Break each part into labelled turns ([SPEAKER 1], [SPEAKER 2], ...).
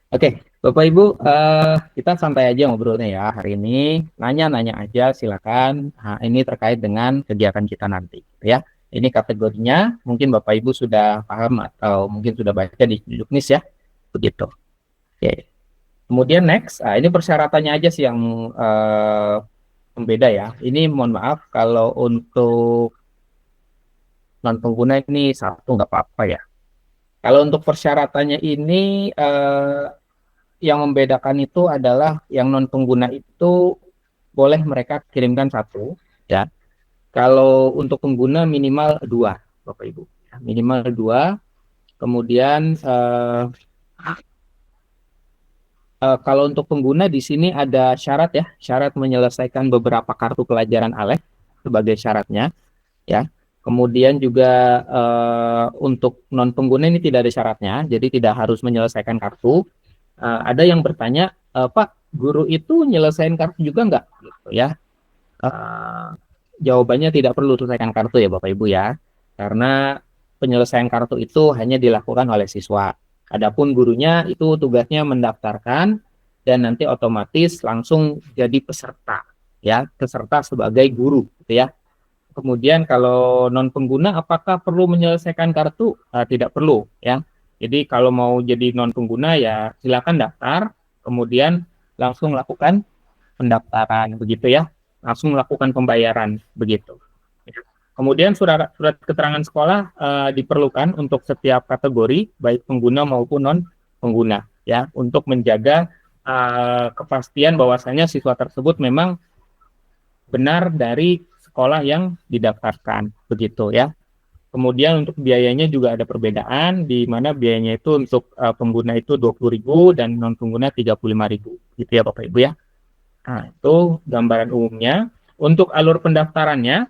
[SPEAKER 1] Oke, Bapak Ibu, kita santai aja ngobrolnya ya hari ini. Nanya-nanya aja, silakan. Nah, ini terkait dengan kegiatan kita nanti, gitu ya. Ini kategorinya, mungkin Bapak Ibu sudah paham atau mungkin sudah baca di juknis ya, begitu. Oke. Kemudian next, ini persyaratannya aja sih yang pembeda ya. Ini mohon maaf kalau untuk non pengguna ini satu nggak apa-apa ya. Kalau untuk persyaratannya ini yang membedakan itu adalah yang non pengguna itu boleh mereka kirimkan satu, ya. Kalau untuk pengguna minimal dua, Bapak Ibu. Minimal dua. Kemudian kalau untuk pengguna di sini ada syarat ya, syarat menyelesaikan beberapa kartu pelajaran ALEF sebagai syaratnya, ya. Kemudian juga untuk non pengguna ini tidak ada syaratnya, jadi tidak harus menyelesaikan kartu. Ada yang bertanya, Pak, guru itu nyelesain kartu juga nggak? Gitu ya. Eh, Jawabannya tidak perlu selesaikan kartu ya Bapak Ibu ya, karena penyelesaian kartu itu hanya dilakukan oleh siswa. Adapun gurunya itu tugasnya mendaftarkan dan nanti otomatis langsung jadi peserta, ya, peserta sebagai guru, gitu ya. Kemudian kalau non pengguna apakah perlu menyelesaikan kartu? Tidak perlu ya. Jadi kalau mau jadi non pengguna ya silakan daftar, kemudian langsung lakukan pendaftaran begitu ya. Langsung lakukan pembayaran begitu. Kemudian surat keterangan sekolah diperlukan untuk setiap kategori baik pengguna maupun non pengguna ya untuk menjaga kepastian bahwasanya siswa tersebut memang benar dari sekolah yang didaftarkan begitu ya. Kemudian untuk biayanya juga ada perbedaan di mana biayanya itu untuk pengguna itu 20.000 dan non pengguna 35.000 gitu ya Bapak Ibu ya. Nah, itu gambaran umumnya. Untuk alur pendaftarannya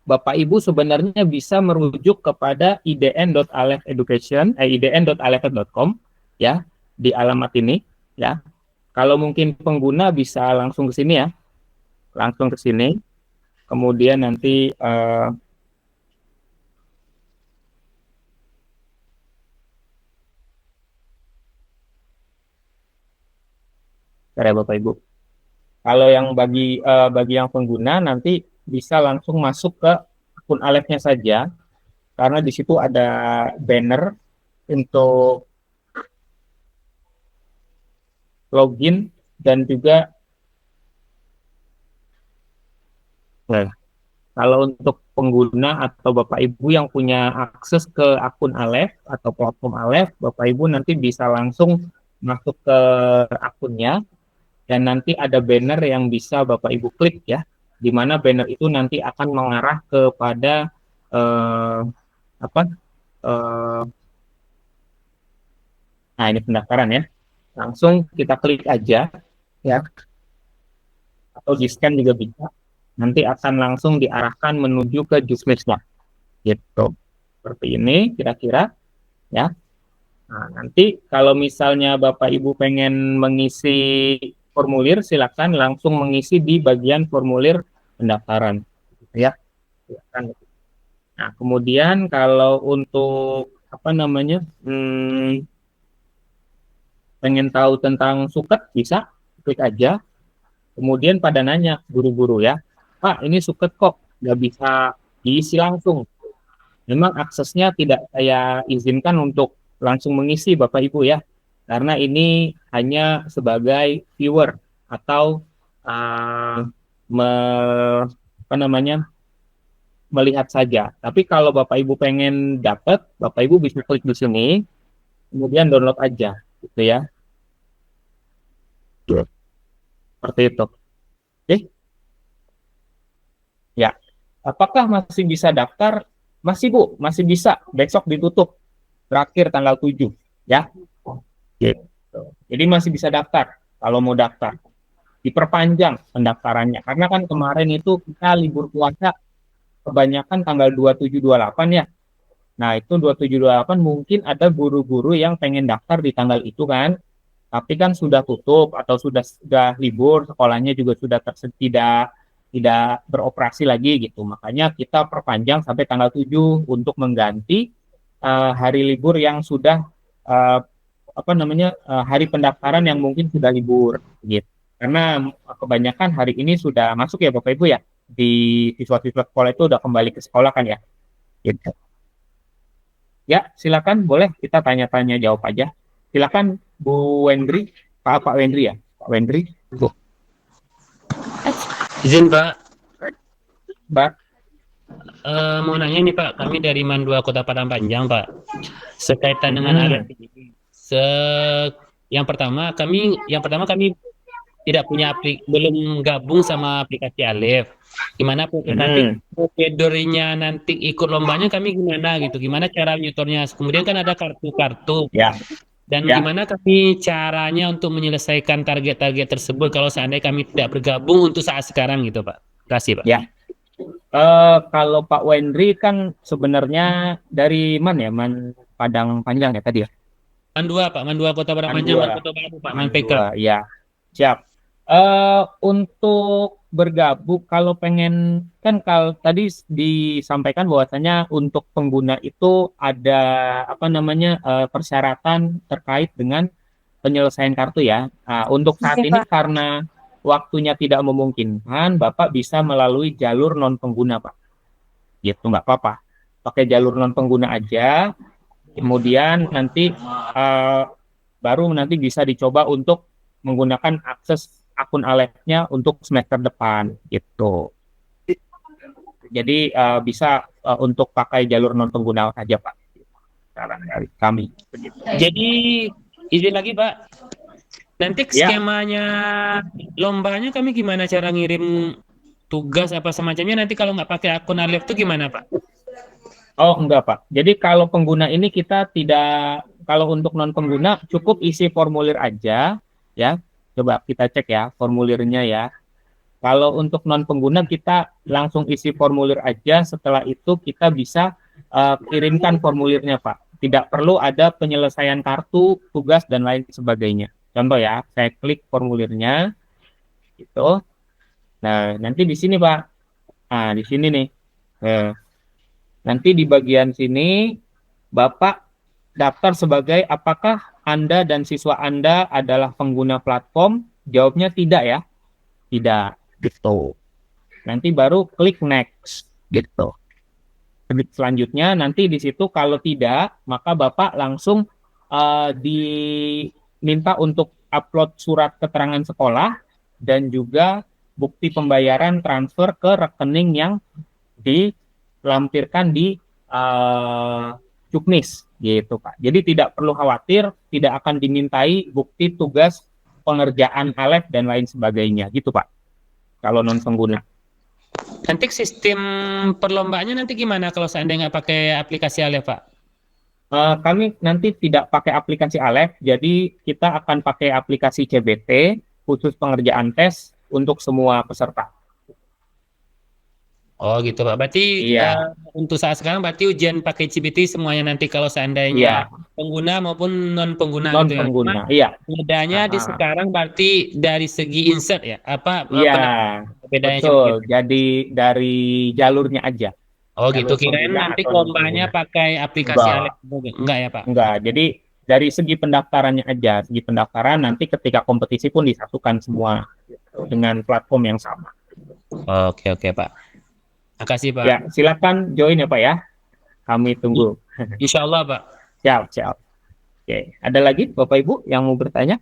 [SPEAKER 1] Bapak Ibu sebenarnya bisa merujuk kepada idn.alefeducation, ya, di alamat ini ya. Kalau mungkin pengguna bisa langsung ke sini ya, langsung ke sini. Kemudian nanti ya Bapak Ibu. Kalau yang bagi yang pengguna nanti bisa langsung masuk ke akun Alefnya saja karena di situ ada banner untuk login dan juga kalau untuk pengguna atau Bapak Ibu yang punya akses ke akun Alef atau platform Alef, Bapak Ibu nanti bisa langsung masuk ke akunnya dan nanti ada banner yang bisa Bapak Ibu klik ya, di mana banner itu nanti akan mengarah kepada eh, apa? Eh, nah ini pendaftaran ya. Langsung kita klik aja ya, atau di scan juga bisa. Nanti akan langsung diarahkan menuju ke Juknisnya gitu. Seperti ini kira-kira ya. Nah, nanti kalau misalnya Bapak Ibu pengen mengisi formulir, silakan langsung mengisi di bagian formulir pendaftaran, ya. Silakan. Nah, kemudian kalau untuk apa namanya, pengen tahu tentang suket bisa klik aja. Kemudian pada nanya guru-guru ya, Pak, ini suket kok nggak bisa diisi langsung. Memang aksesnya tidak saya izinkan untuk langsung mengisi Bapak Ibu ya, karena ini hanya sebagai viewer atau uh, me, apa namanya melihat saja. Tapi kalau Bapak Ibu pengen dapat, Bapak Ibu bisa klik di sini, kemudian download aja, gitu ya. Seperti itu. Oke, ya. Apakah masih bisa daftar? Masih Bu, masih bisa. Besok ditutup. Terakhir tanggal 7, ya. Gitu. Jadi masih bisa daftar kalau mau daftar. Diperpanjang pendaftarannya. Karena kan kemarin itu kita libur puasa kebanyakan tanggal 27-28 ya. Nah, itu 27-28 mungkin ada guru-guru yang pengen daftar di tanggal itu kan. Tapi kan sudah tutup atau sudah libur, sekolahnya juga sudah tidak tidak beroperasi lagi gitu. Makanya kita perpanjang sampai tanggal 7 untuk mengganti hari libur yang sudah uh, hari pendaftaran yang mungkin sudah libur gitu. Karena kebanyakan hari ini sudah masuk ya Bapak Ibu ya, di siswa-siswa sekolah itu udah kembali ke sekolah kan ya. Gitu. Ya, silakan boleh kita tanya-tanya jawab aja. Silakan Bu Wendri, Pak Wendri ya, Pak Wendri. Bu.
[SPEAKER 2] Izin Pak,
[SPEAKER 1] Mbak.
[SPEAKER 2] mau nanya nih Pak, kami dari Mandua Kota Padang Panjang Pak, sekaitan dengan Alef ini. Yang pertama kami tidak punya belum gabung sama aplikasi Alef. Gimana nanti prosedurnya nanti ikut lombanya kami gimana gitu? Gimana cara nyetornya? Kemudian kan ada kartu-kartu.
[SPEAKER 1] Ya,
[SPEAKER 2] Dan
[SPEAKER 1] ya.
[SPEAKER 2] gimana kami caranya untuk menyelesaikan target-target tersebut kalau seandainya kami tidak bergabung untuk saat sekarang gitu Pak? Terima kasih Pak.
[SPEAKER 1] Ya. Kalau Pak Wendri kan sebenarnya dari mana ya? Padang Panjang ya tadi ya?
[SPEAKER 2] Mandua Pak, Mandua Kota Padang Panjang,
[SPEAKER 1] Mandua.
[SPEAKER 2] Kota Baru Pak, MPK.
[SPEAKER 1] Ya, siap. Untuk bergabung, kalau pengen kan kalau tadi disampaikan bahwasanya untuk pengguna itu ada persyaratan terkait dengan penyelesaian kartu ya. Nah, untuk saat ini karena waktunya tidak memungkinkan, Bapak bisa melalui jalur non pengguna Pak. Gitu nggak apa-apa. Pakai jalur non pengguna aja. Kemudian nanti baru nanti bisa dicoba untuk menggunakan akses akun Alef-nya untuk semester depan gitu. Jadi bisa untuk pakai jalur non pengguna saja Pak. Saran dari kami. Begitu.
[SPEAKER 2] Jadi izin lagi Pak. Nanti skemanya lombanya kami gimana cara ngirim tugas apa semacamnya nanti kalau nggak pakai akun Alef itu gimana Pak?
[SPEAKER 1] Oh enggak Pak. Jadi kalau pengguna ini kita tidak, kalau untuk non pengguna cukup isi formulir aja ya. Coba kita cek ya formulirnya ya. Kalau untuk non pengguna kita langsung isi formulir aja. Setelah itu kita bisa kirimkan formulirnya Pak. Tidak perlu ada penyelesaian kartu, tugas dan lain sebagainya. Contoh ya, saya klik formulirnya, gitu. Nah nanti di sini Pak. Nah di sini nih. Nanti di bagian sini, Bapak daftar sebagai apakah Anda dan siswa Anda adalah pengguna platform? Jawabnya tidak ya. Tidak. Gitu. Nanti baru klik next. Gitu. Klik selanjutnya, nanti di situ kalau tidak, maka Bapak langsung diminta untuk upload surat keterangan sekolah dan juga bukti pembayaran transfer ke rekening yang dilampirkan di Juknis gitu Pak. Jadi tidak perlu khawatir, tidak akan dimintai bukti tugas pengerjaan Alef dan lain sebagainya gitu Pak. Kalau non pengguna.
[SPEAKER 2] Nanti sistem perlombaannya nanti gimana kalau seandainya nggak pakai aplikasi Alef Pak?
[SPEAKER 1] Kami nanti tidak pakai aplikasi Alef, jadi kita akan pakai aplikasi CBT khusus pengerjaan tes untuk semua peserta.
[SPEAKER 2] Oh gitu Pak. Berarti untuk saat sekarang berarti ujian pakai CBT semuanya nanti kalau seandainya pengguna maupun non pengguna
[SPEAKER 1] non
[SPEAKER 2] gitu
[SPEAKER 1] pengguna.
[SPEAKER 2] Ya. Bedanya di sekarang berarti dari segi insert ya?
[SPEAKER 1] Bedanya betul. Jadi dari jalurnya aja.
[SPEAKER 2] Oh gitu. Kirain nanti lombanya pakai aplikasi Alef. Enggak ya Pak?
[SPEAKER 1] Enggak. Jadi dari segi pendaftarannya aja. Segi pendaftaran nanti ketika kompetisi pun disatukan semua dengan platform yang sama.
[SPEAKER 2] Oke Pak. Makasih Pak.
[SPEAKER 1] Ya, silakan join ya Pak ya. Kami tunggu.
[SPEAKER 2] Insya Allah Pak.
[SPEAKER 1] Siap. Oke, ada lagi Bapak Ibu yang mau bertanya?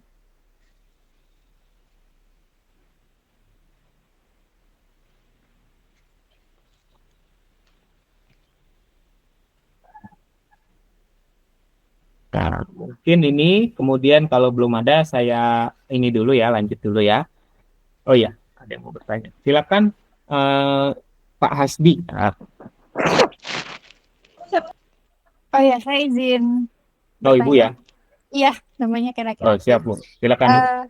[SPEAKER 1] Nah, mungkin ini kemudian kalau belum ada saya ini dulu ya, lanjut dulu ya. Oh ya, ada yang mau bertanya. Silakan Pak Hasbi.
[SPEAKER 3] Oh ya, saya izin.
[SPEAKER 1] Oh Ibu ya?
[SPEAKER 3] Iya, namanya kira-kira.
[SPEAKER 1] Oh siap Bu, silakan.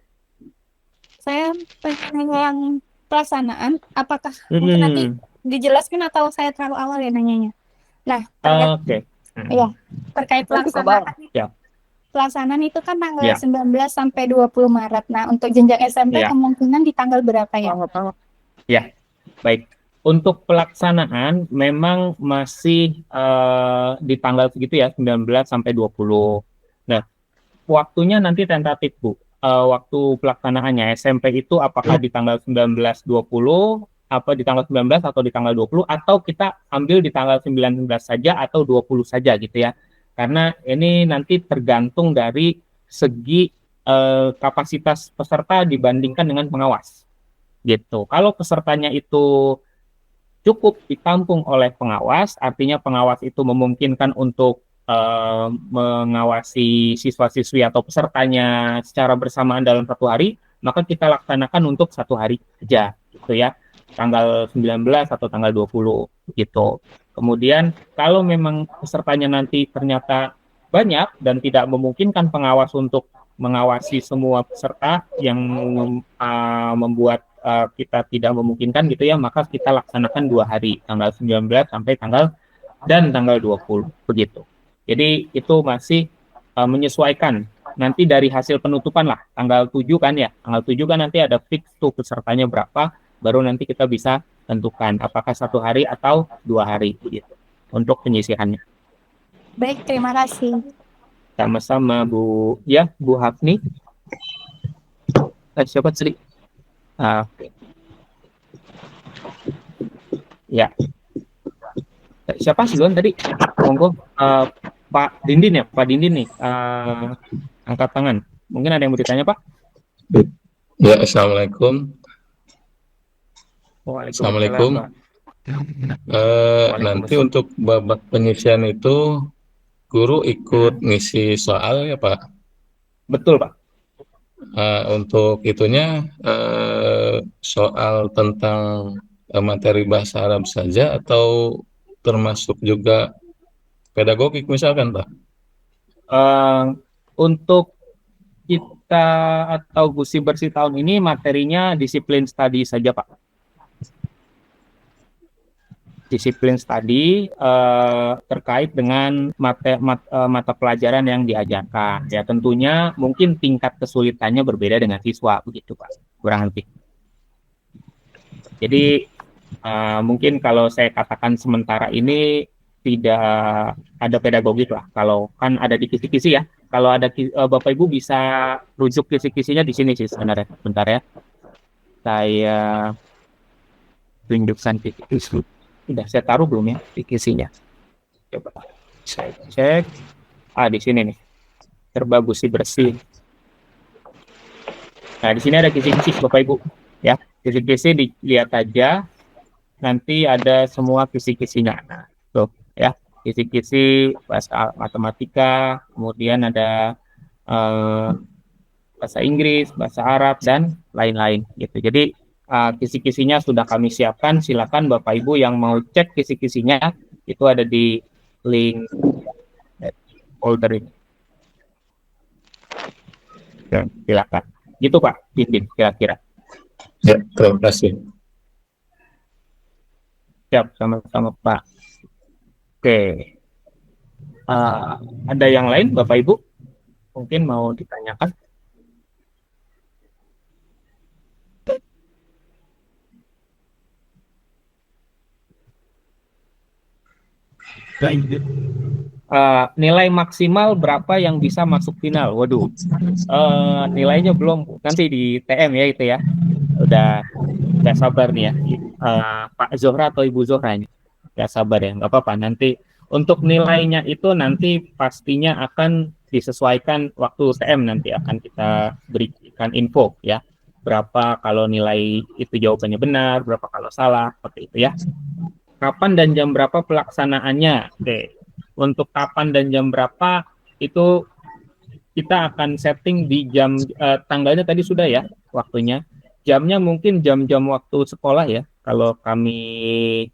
[SPEAKER 3] Saya pengen yang pelaksanaan. Apakah mungkin nanti dijelaskan atau saya terlalu awal ya nanyanya? Nah, iya, terkait pelaksanaan. Pelaksanaan itu kan tanggal 19 sampai 20 Maret. Nah, untuk jenjang SMP kemungkinan di tanggal berapa ya?
[SPEAKER 1] Ya, baik. Untuk pelaksanaan memang masih di tanggal segitu ya, 19 sampai 20. Nah, waktunya nanti tentatif, Bu. Waktu pelaksanaannya SMP itu apakah di tanggal 19-20, apa di tanggal 19 atau di tanggal 20, atau kita ambil di tanggal 19 saja atau 20 saja gitu ya. Karena ini nanti tergantung dari segi kapasitas peserta dibandingkan dengan pengawas. Gitu. Kalau pesertanya itu cukup ditampung oleh pengawas, artinya pengawas itu memungkinkan untuk mengawasi siswa-siswi atau pesertanya secara bersamaan dalam satu hari, maka kita laksanakan untuk satu hari saja, gitu ya, tanggal 19 atau tanggal 20, gitu. Kemudian, kalau memang pesertanya nanti ternyata banyak dan tidak memungkinkan pengawas untuk mengawasi semua peserta yang membuat kita tidak memungkinkan gitu ya, maka kita laksanakan 2 hari, tanggal 19 sampai tanggal 20 begitu. Jadi itu masih menyesuaikan nanti dari hasil penutupan lah, tanggal 7 kan ya, tanggal 7 kan nanti ada fix tuh pesertanya berapa, baru nanti kita bisa tentukan apakah 1 hari atau 2 hari begitu untuk penyisihannya.
[SPEAKER 3] Baik, terima kasih.
[SPEAKER 1] Sama-sama Bu, ya Bu Hafni. Siapa Sri? Ya. Siapa sih tadi? Monggo, Pak Dindin ya, Pak Dindin nih, angkat tangan. Mungkin ada yang mau ditanya, Pak?
[SPEAKER 4] Ya, Assalamualaikum.
[SPEAKER 1] Waalaikumsalam, Pak.
[SPEAKER 4] Nanti untuk babak penyisian itu guru ikut ngisi soal ya, Pak?
[SPEAKER 1] Betul, Pak.
[SPEAKER 4] Untuk itunya soal tentang materi bahasa Arab saja atau termasuk juga pedagogik misalkan, Pak?
[SPEAKER 1] Untuk kita atau Gusi Bersih tahun ini materinya disiplin studi saja, Pak. Disiplin studi terkait dengan mata pelajaran yang diajarkan. Ya tentunya mungkin tingkat kesulitannya berbeda dengan siswa, begitu Pak, kurang lebih. Jadi mungkin kalau saya katakan sementara ini tidak ada pedagogik lah. Kalau kan ada di kisi-kisi ya. Kalau ada Bapak Ibu bisa rujuk kisi-kisinya di sini sih sebenarnya. Bentar ya. Saya tunjukkan kisi-kisi. Sudah saya taruh belum ya kisi-kisinya? Coba saya cek. Di sini nih. Terbagus sih bersih. Nah, di sini ada kisi-kisi Bapak Ibu. Ya, kisi-kisi dilihat aja. Nanti ada semua kisi-kisinya. Nah, tuh ya, kisi-kisi bahasa matematika, kemudian ada bahasa Inggris, bahasa Arab dan lain-lain gitu. Jadi kisi-kisinya sudah kami siapkan. Silakan Bapak Ibu yang mau cek kisi-kisinya itu ada di link folder ini. Ya, silakan. Gitu Pak, Dindin kira-kira.
[SPEAKER 4] Ya, terima kasih.
[SPEAKER 1] Siap, sama-sama Pak. Oke. Ada yang lain Bapak Ibu? Mungkin mau ditanyakan? Nilai maksimal berapa yang bisa masuk final? Waduh, nilainya belum, nanti di TM ya itu ya. Udah sabar nih ya, Pak Zohra atau Ibu Zohra ini. Gak sabar ya, nggak apa-apa. Nanti untuk nilainya itu nanti pastinya akan disesuaikan waktu TM, nanti akan kita berikan info ya. Berapa kalau nilai itu jawabannya benar, berapa kalau salah, seperti itu ya. Kapan dan jam berapa pelaksanaannya? Oke. Untuk kapan dan jam berapa itu kita akan setting di jam, tanggalnya tadi sudah ya waktunya. Jamnya mungkin jam-jam waktu sekolah ya, kalau kami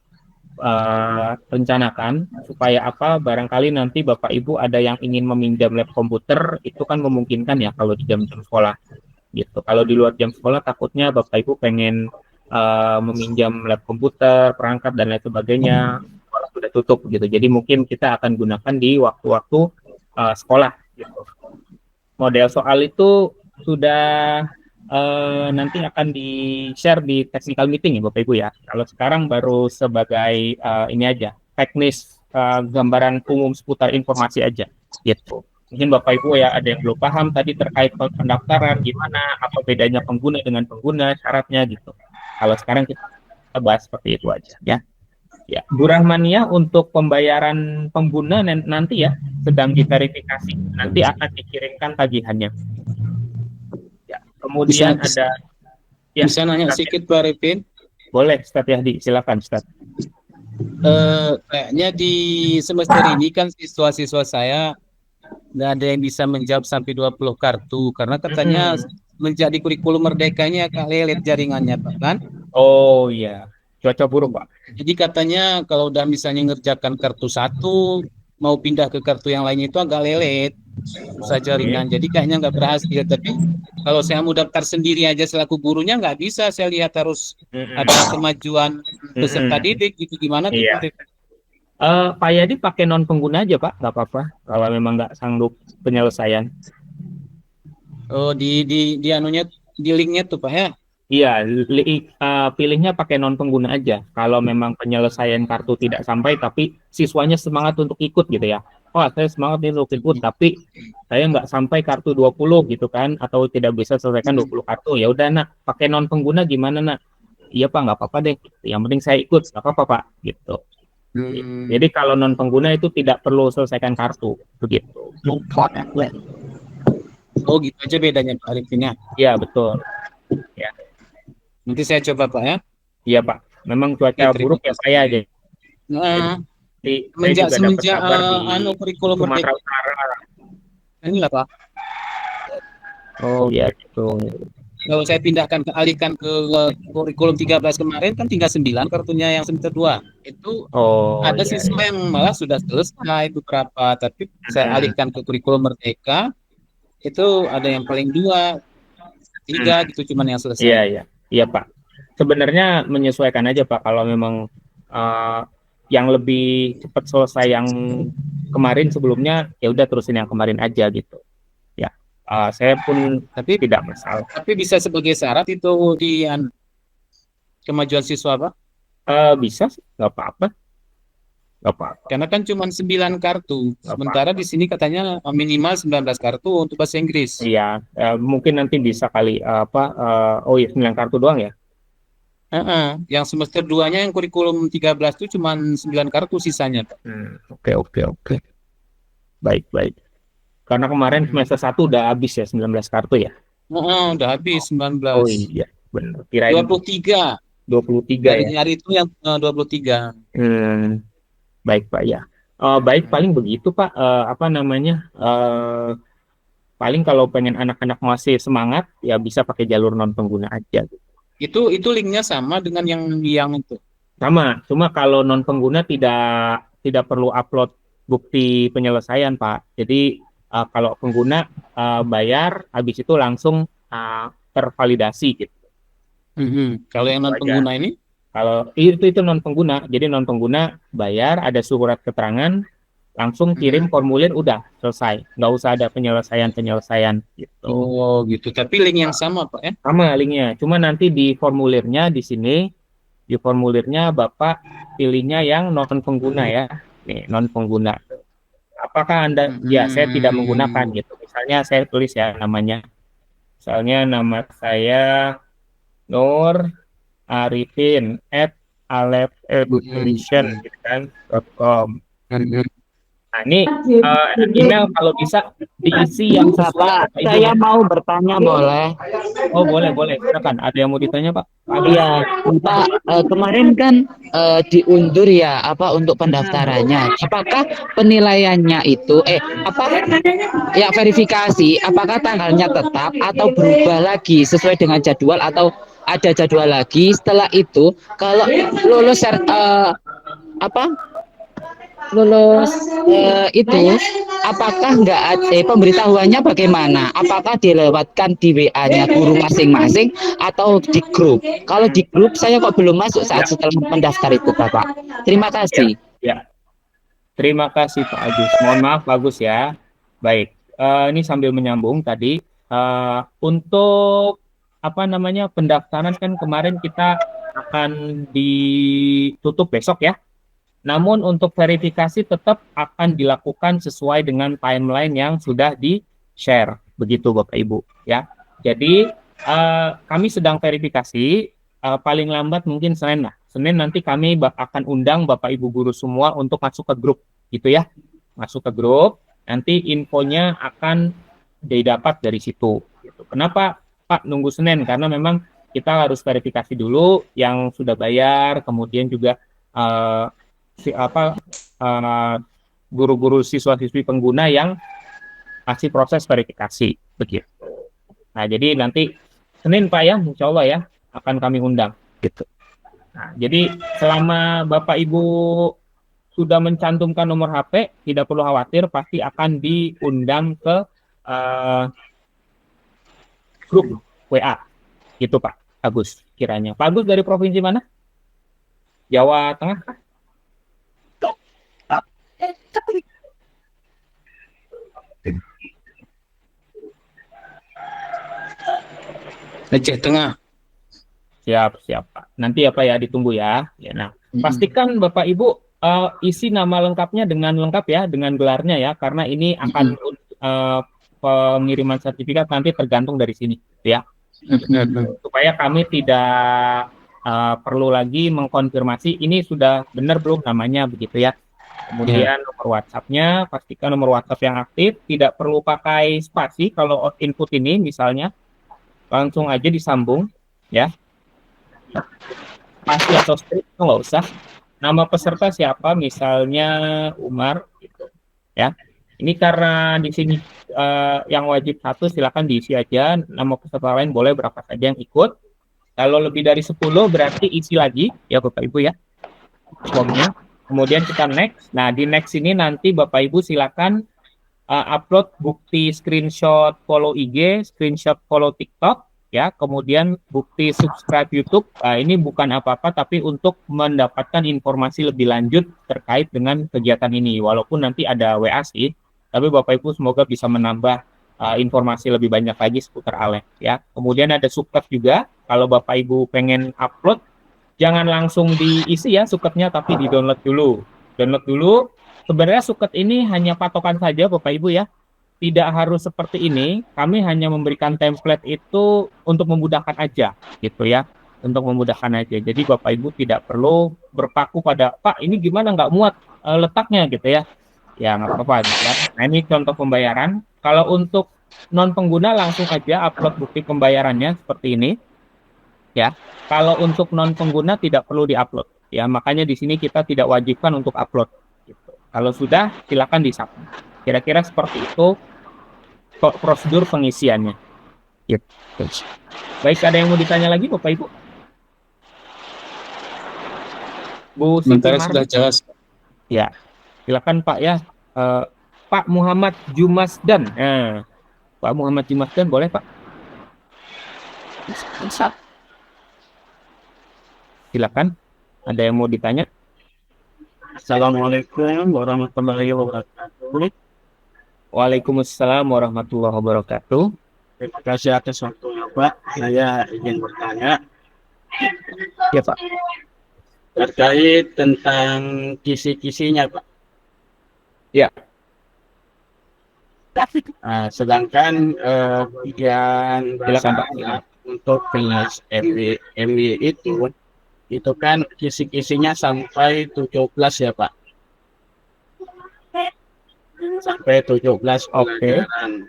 [SPEAKER 1] rencanakan supaya apa, barangkali nanti Bapak Ibu ada yang ingin meminjam lab komputer, itu kan memungkinkan ya kalau di jam-jam sekolah gitu. Kalau di luar jam sekolah takutnya Bapak Ibu pengen meminjam lab komputer, perangkat dan lain sebagainya, sekolah sudah tutup gitu. Jadi mungkin kita akan gunakan di waktu-waktu sekolah gitu. Model soal itu sudah nanti akan di-share di technical meeting ya Bapak Ibu ya. Kalau sekarang baru sebagai ini aja, teknis gambaran umum seputar informasi aja gitu. Mungkin Bapak Ibu ya ada yang belum paham tadi terkait pendaftaran, gimana, apa bedanya pengguna dengan pengguna, syaratnya gitu. Kalau sekarang kita bahas seperti itu aja ya. Ya, Bu Rahmania untuk pembayaran pengguna nanti ya sedang diverifikasi, nanti akan dikirimkan tagihannya. Ya,
[SPEAKER 5] Bisa,
[SPEAKER 1] kemudian ada ya,
[SPEAKER 5] bisa nanya
[SPEAKER 1] Ustadz,
[SPEAKER 5] sedikit Pak Arifin?
[SPEAKER 1] boleh Ustadz Yahdi, silakan Ustadz.
[SPEAKER 5] Kayaknya di semester ini kan siswa-siswa saya nggak ada yang bisa menjawab sampai 20 kartu karena katanya menjadi kurikulum merdekanya agak lelet jaringannya Pak kan.
[SPEAKER 1] Oh iya, cuaca buruk Pak.
[SPEAKER 5] Jadi katanya kalau udah misalnya ngerjakan kartu satu mau pindah ke kartu yang lainnya itu agak lelet susah jaringan. Jadi kayaknya nggak berhasil. Tapi kalau saya mau daftar sendiri aja selaku gurunya nggak bisa. Saya lihat harus ada kemajuan peserta didik gitu. Gimana tuh
[SPEAKER 1] Iya.
[SPEAKER 5] Pak?
[SPEAKER 1] Pak Yadi pakai non pengguna aja Pak, nggak apa-apa. Kalau memang nggak sanggup penyelesaian.
[SPEAKER 5] Oh di anunya di linknya tuh Pak ya.
[SPEAKER 1] Iya, pilihnya pakai non pengguna aja. Kalau memang penyelesaian kartu tidak sampai, tapi siswanya semangat untuk ikut gitu ya. Oh, saya semangat nih untuk ikut, tapi saya nggak sampai kartu 20 gitu kan, atau tidak bisa selesaikan 20 kartu. Ya udah nak, pakai non pengguna gimana nak? Iya Pak, nggak apa-apa deh. Yang penting saya ikut, nggak apa-apa Pak. Gitu. Jadi kalau non pengguna itu tidak perlu selesaikan kartu, begitu.
[SPEAKER 5] Oh gitu aja bedanya Pak Arifinnya.
[SPEAKER 1] Iya betul. Ya.
[SPEAKER 5] Nanti saya coba Pak ya.
[SPEAKER 1] Iya Pak. Memang cuaca buruk ya saya aja.
[SPEAKER 5] Nah,
[SPEAKER 1] Saya juga dapat
[SPEAKER 5] semenjak
[SPEAKER 1] kabar di
[SPEAKER 5] kurikulum
[SPEAKER 1] Sumatera
[SPEAKER 5] merdeka
[SPEAKER 1] Utara.
[SPEAKER 5] ini lah Pak.
[SPEAKER 1] Oh iya gitu.
[SPEAKER 5] Kalau saya alihkan ke kurikulum 13 kemarin kan tinggal 9 kartunya yang semester 2. Itu ada
[SPEAKER 1] Iya,
[SPEAKER 5] siswa
[SPEAKER 1] iya.
[SPEAKER 5] yang malah sudah selesai beberapa, tapi saya alihkan ke kurikulum merdeka itu ada yang paling 2, 3 gitu cuman yang
[SPEAKER 1] Iya,
[SPEAKER 5] selesai.
[SPEAKER 1] iya. Iya Pak. Sebenarnya menyesuaikan aja Pak kalau memang yang lebih cepat selesai yang kemarin sebelumnya ya udah terusin yang kemarin aja gitu. Ya. Saya pun
[SPEAKER 5] Tapi
[SPEAKER 1] tidak masalah.
[SPEAKER 5] bisa sebagai syarat itu di kemajuan siswa Pak.
[SPEAKER 1] Bisa sih, nggak apa-apa. Nggak apa-apa.
[SPEAKER 5] Karena kan cuma 9 kartu. Sementara di sini katanya minimal 19 kartu untuk bahasa Inggris.
[SPEAKER 1] Iya, mungkin nanti bisa kali oh iya 9 kartu doang ya.
[SPEAKER 5] Yang semester 2-nya yang kurikulum 13 itu cuma 9 kartu sisanya.
[SPEAKER 1] Oke. Baik. Karena kemarin semester 1 udah habis ya 19 kartu ya.
[SPEAKER 5] Udah habis 19.
[SPEAKER 1] Oh iya, benar. Kirain
[SPEAKER 5] 23.
[SPEAKER 1] 23
[SPEAKER 5] Dari
[SPEAKER 1] ya.
[SPEAKER 5] hari itu yang 23.
[SPEAKER 1] Baik Pak ya. Baik paling begitu Pak. Paling kalau pengen anak-anak masih semangat ya bisa pakai jalur non pengguna aja.
[SPEAKER 5] Itu linknya sama dengan yang itu.
[SPEAKER 1] Sama, cuma kalau non pengguna tidak perlu upload bukti penyelesaian Pak. Jadi kalau pengguna bayar, habis itu langsung tervalidasi gitu.
[SPEAKER 5] Kalau yang non pengguna ini?
[SPEAKER 1] Kalau itu non pengguna, jadi non pengguna bayar, ada surat keterangan, langsung kirim formulir, udah selesai, nggak usah ada penyelesaian gitu.
[SPEAKER 5] Oh gitu, tapi link yang sama Pak ya?
[SPEAKER 1] Sama linknya, cuma nanti di formulirnya di sini, di formulirnya Bapak pilihnya yang non pengguna ya, nih non pengguna. Apakah Anda? Ya saya tidak menggunakan gitu. Misalnya saya tulis ya namanya, misalnya nama saya Nur Arifin @alepeducation gitu kan .com. Nah ini email kalau bisa diisi yang
[SPEAKER 6] Pak, saya mau bertanya boleh?
[SPEAKER 1] Oh boleh, silakan. Ada yang mau ditanya Pak?
[SPEAKER 6] Iya, Pak. Kemarin kan diundur ya untuk pendaftarannya. Apakah penilaiannya itu ya verifikasi? Apakah tanggalnya tetap atau berubah lagi sesuai dengan jadwal atau ada jadwal lagi? Setelah itu kalau lulus itu apakah nggak ada pemberitahuannya bagaimana? Apakah dilewatkan di WA-nya guru masing-masing atau di grup? Kalau di grup saya kok belum masuk saat setelah mendaftar itu Bapak. Terima kasih.
[SPEAKER 1] Ya. Terima kasih Pak Agus. Mohon maaf Agus ya. Baik. Ini sambil menyambung tadi untuk pendaftaran kan kemarin kita akan ditutup besok ya. Namun untuk verifikasi tetap akan dilakukan sesuai dengan timeline yang sudah di-share. Begitu Bapak Ibu ya. Jadi kami sedang verifikasi paling lambat mungkin Senin lah. Senin nanti kami akan undang Bapak Ibu guru semua untuk masuk ke grup gitu ya. Masuk ke grup, nanti infonya akan didapat dari situ. Gitu. Kenapa Pak nunggu Senin? Karena memang kita harus verifikasi dulu yang sudah bayar, kemudian juga guru-guru siswa-siswi pengguna yang masih proses verifikasi begitu. Nah, jadi nanti Senin Pak ya, insya Allah ya akan kami undang gitu. Nah, jadi selama Bapak Ibu sudah mencantumkan nomor HP, tidak perlu khawatir, pasti akan diundang ke grup WA gitu Pak Agus kiranya. Pak Agus dari provinsi mana? Jawa Tengah?
[SPEAKER 5] Aceh Tengah.
[SPEAKER 1] Siap, siap Pak. Nanti apa ya ditunggu ya. Ya, nah, pastikan Bapak Ibu isi nama lengkapnya dengan lengkap ya, dengan gelarnya ya, karena ini akan pengiriman sertifikat nanti tergantung dari sini, ya. Supaya kami tidak perlu lagi mengkonfirmasi ini sudah benar belum namanya begitu ya. Kemudian nomor WhatsApp-nya, pastikan nomor WhatsApp yang aktif, tidak perlu pakai spasi kalau input ini misalnya. Langsung aja disambung ya, spasi atau strip nggak usah. Nama peserta siapa, misalnya Umar gitu ya. Ini karena di sini yang wajib 1 silakan diisi aja, nama peserta lain boleh berapa saja yang ikut. Kalau lebih dari 10 berarti isi lagi ya Bapak Ibu ya formnya. Kemudian kita next. Nah, di next ini nanti Bapak Ibu silakan upload bukti screenshot follow IG, screenshot follow TikTok, ya. Kemudian bukti subscribe YouTube. Ini bukan apa-apa, tapi untuk mendapatkan informasi lebih lanjut terkait dengan kegiatan ini. Walaupun nanti ada WA sih, tapi Bapak Ibu semoga bisa menambah informasi lebih banyak lagi seputar ALEF, ya. Kemudian ada suket juga. Kalau Bapak Ibu pengen upload, jangan langsung diisi ya suketnya, tapi di-download dulu. Download dulu. Sebenarnya suket ini hanya patokan saja Bapak Ibu ya. Tidak harus seperti ini. Kami hanya memberikan template itu untuk memudahkan aja gitu ya. Untuk memudahkan aja. Jadi Bapak Ibu tidak perlu berpaku pada, Pak ini gimana nggak muat letaknya gitu ya. Ya nggak apa-apa. Ya. Nah ini contoh pembayaran. Kalau untuk non pengguna langsung aja upload bukti pembayarannya seperti ini. Ya. Kalau untuk non pengguna tidak perlu diupload. Ya makanya di sini kita tidak wajibkan untuk upload. Gitu. Kalau sudah, silakan di-submit. Kira-kira seperti itu prosedur pengisiannya. Gitu. Baik, ada yang mau ditanya lagi, Bapak Ibu? Bu
[SPEAKER 5] Sementara sudah jelas.
[SPEAKER 1] Ya, silakan Pak ya. Pak Muhammad Jumasdan. Pak Muhammad Jumasdan, boleh Pak? Silakan. Ada yang mau ditanya?
[SPEAKER 7] Assalamualaikum warahmatullahi wabarakatuh.
[SPEAKER 1] Waalaikumsalam warahmatullahi wabarakatuh.
[SPEAKER 7] Terima kasih atas waktunya Pak. Saya ingin bertanya.
[SPEAKER 1] Ya Pak.
[SPEAKER 7] Terkait tentang kisi-kisinya Pak.
[SPEAKER 1] Ya.
[SPEAKER 7] Sedangkan bagian
[SPEAKER 1] Silakan Pak.
[SPEAKER 7] Untuk kelas MI itu kan kisi-kisinya sampai 17 ya Pak. Sampai 17 pelajaran.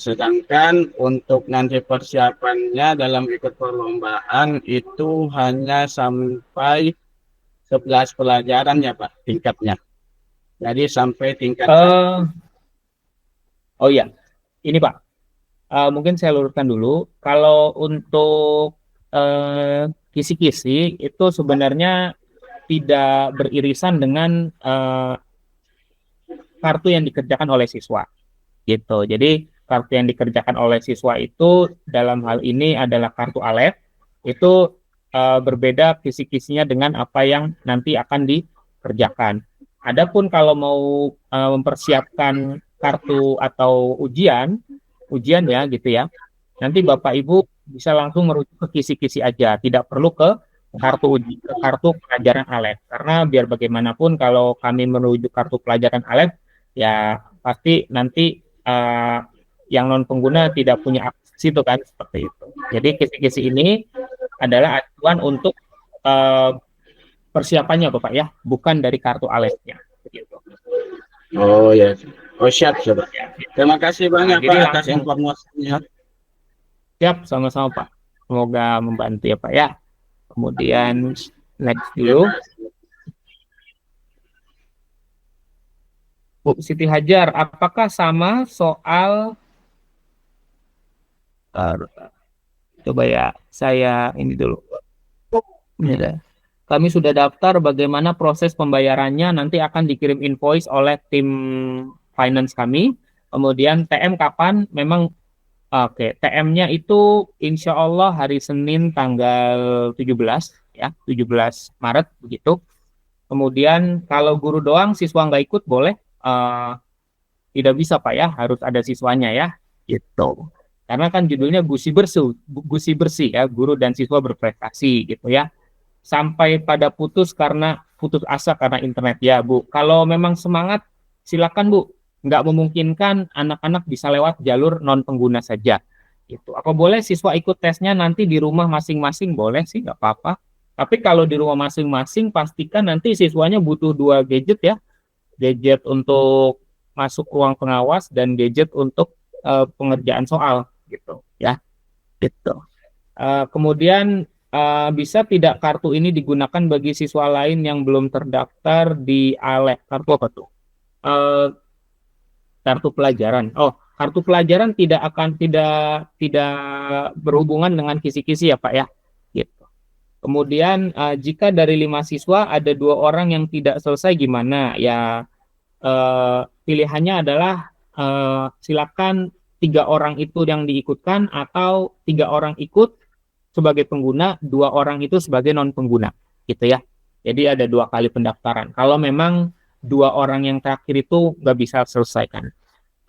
[SPEAKER 7] Sedangkan untuk nanti persiapannya dalam ikut perlombaan itu hanya sampai 11 pelajaran ya Pak tingkatnya. Jadi sampai tingkat
[SPEAKER 1] oh iya, ini Pak. Mungkin saya luruskan dulu. Kalau untuk kisi-kisi itu sebenarnya tidak beririsan dengan kartu yang dikerjakan oleh siswa, gitu. Jadi kartu yang dikerjakan oleh siswa itu dalam hal ini adalah kartu ALEF. Itu berbeda kisi-kisinya dengan apa yang nanti akan dikerjakan. Adapun kalau mau mempersiapkan kartu atau ujian ya gitu ya. Nanti Bapak Ibu bisa langsung merujuk ke kisi-kisi aja, tidak perlu ke kartu pelajaran ALEF. Karena biar bagaimanapun kalau kami merujuk kartu pelajaran ALEF, ya pasti nanti yang non pengguna tidak punya akses itu kan, seperti itu. Jadi kisi-kisi ini adalah acuan untuk persiapannya Bapak ya, bukan dari kartu ALEF-nya. Begitu.
[SPEAKER 7] Oh ya. Oh siap, siap. Terima kasih banyak
[SPEAKER 1] jadi
[SPEAKER 7] Pak atas
[SPEAKER 1] langsung.
[SPEAKER 7] informasinya.
[SPEAKER 1] Siap, sama-sama Pak. Semoga membantu ya Pak ya. Kemudian next dulu. Bu Siti Hajar, apakah sama soal coba ya, saya ini dulu. Ya. Kami sudah daftar, bagaimana proses pembayarannya, nanti akan dikirim invoice oleh tim finance kami. Kemudian TM kapan? Memang oke, TM-nya itu insya Allah hari Senin tanggal 17 ya, 17 Maret begitu. Kemudian kalau guru doang, siswa nggak ikut boleh, tidak bisa Pak ya, harus ada siswanya ya, gitu. Karena kan judulnya gusi bersih ya, guru dan siswa berprestasi gitu ya. Sampai pada putus asa karena internet ya Bu. Kalau memang semangat, silakan Bu. Nggak memungkinkan, anak-anak bisa lewat jalur non pengguna saja. Gitu. Apa boleh siswa ikut tesnya nanti di rumah masing-masing? Boleh sih, nggak apa-apa. Tapi kalau di rumah masing-masing, pastikan nanti siswanya butuh 2 gadget ya. Gadget untuk masuk ruang pengawas dan gadget untuk pengerjaan soal gitu ya. Gitu. Kemudian bisa tidak kartu ini digunakan bagi siswa lain yang belum terdaftar di ALEF? Kartu apa tuh? Kartu pelajaran. Oh, kartu pelajaran tidak berhubungan dengan kisi-kisi ya Pak ya. Gitu. Kemudian jika dari 5 siswa ada 2 orang yang tidak selesai gimana? Ya pilihannya adalah silakan 3 orang itu yang diikutkan atau 3 orang ikut sebagai pengguna, 2 orang itu sebagai non pengguna, gitu ya. Jadi ada 2 kali pendaftaran. Kalau memang 2 orang yang terakhir itu nggak bisa selesaikan.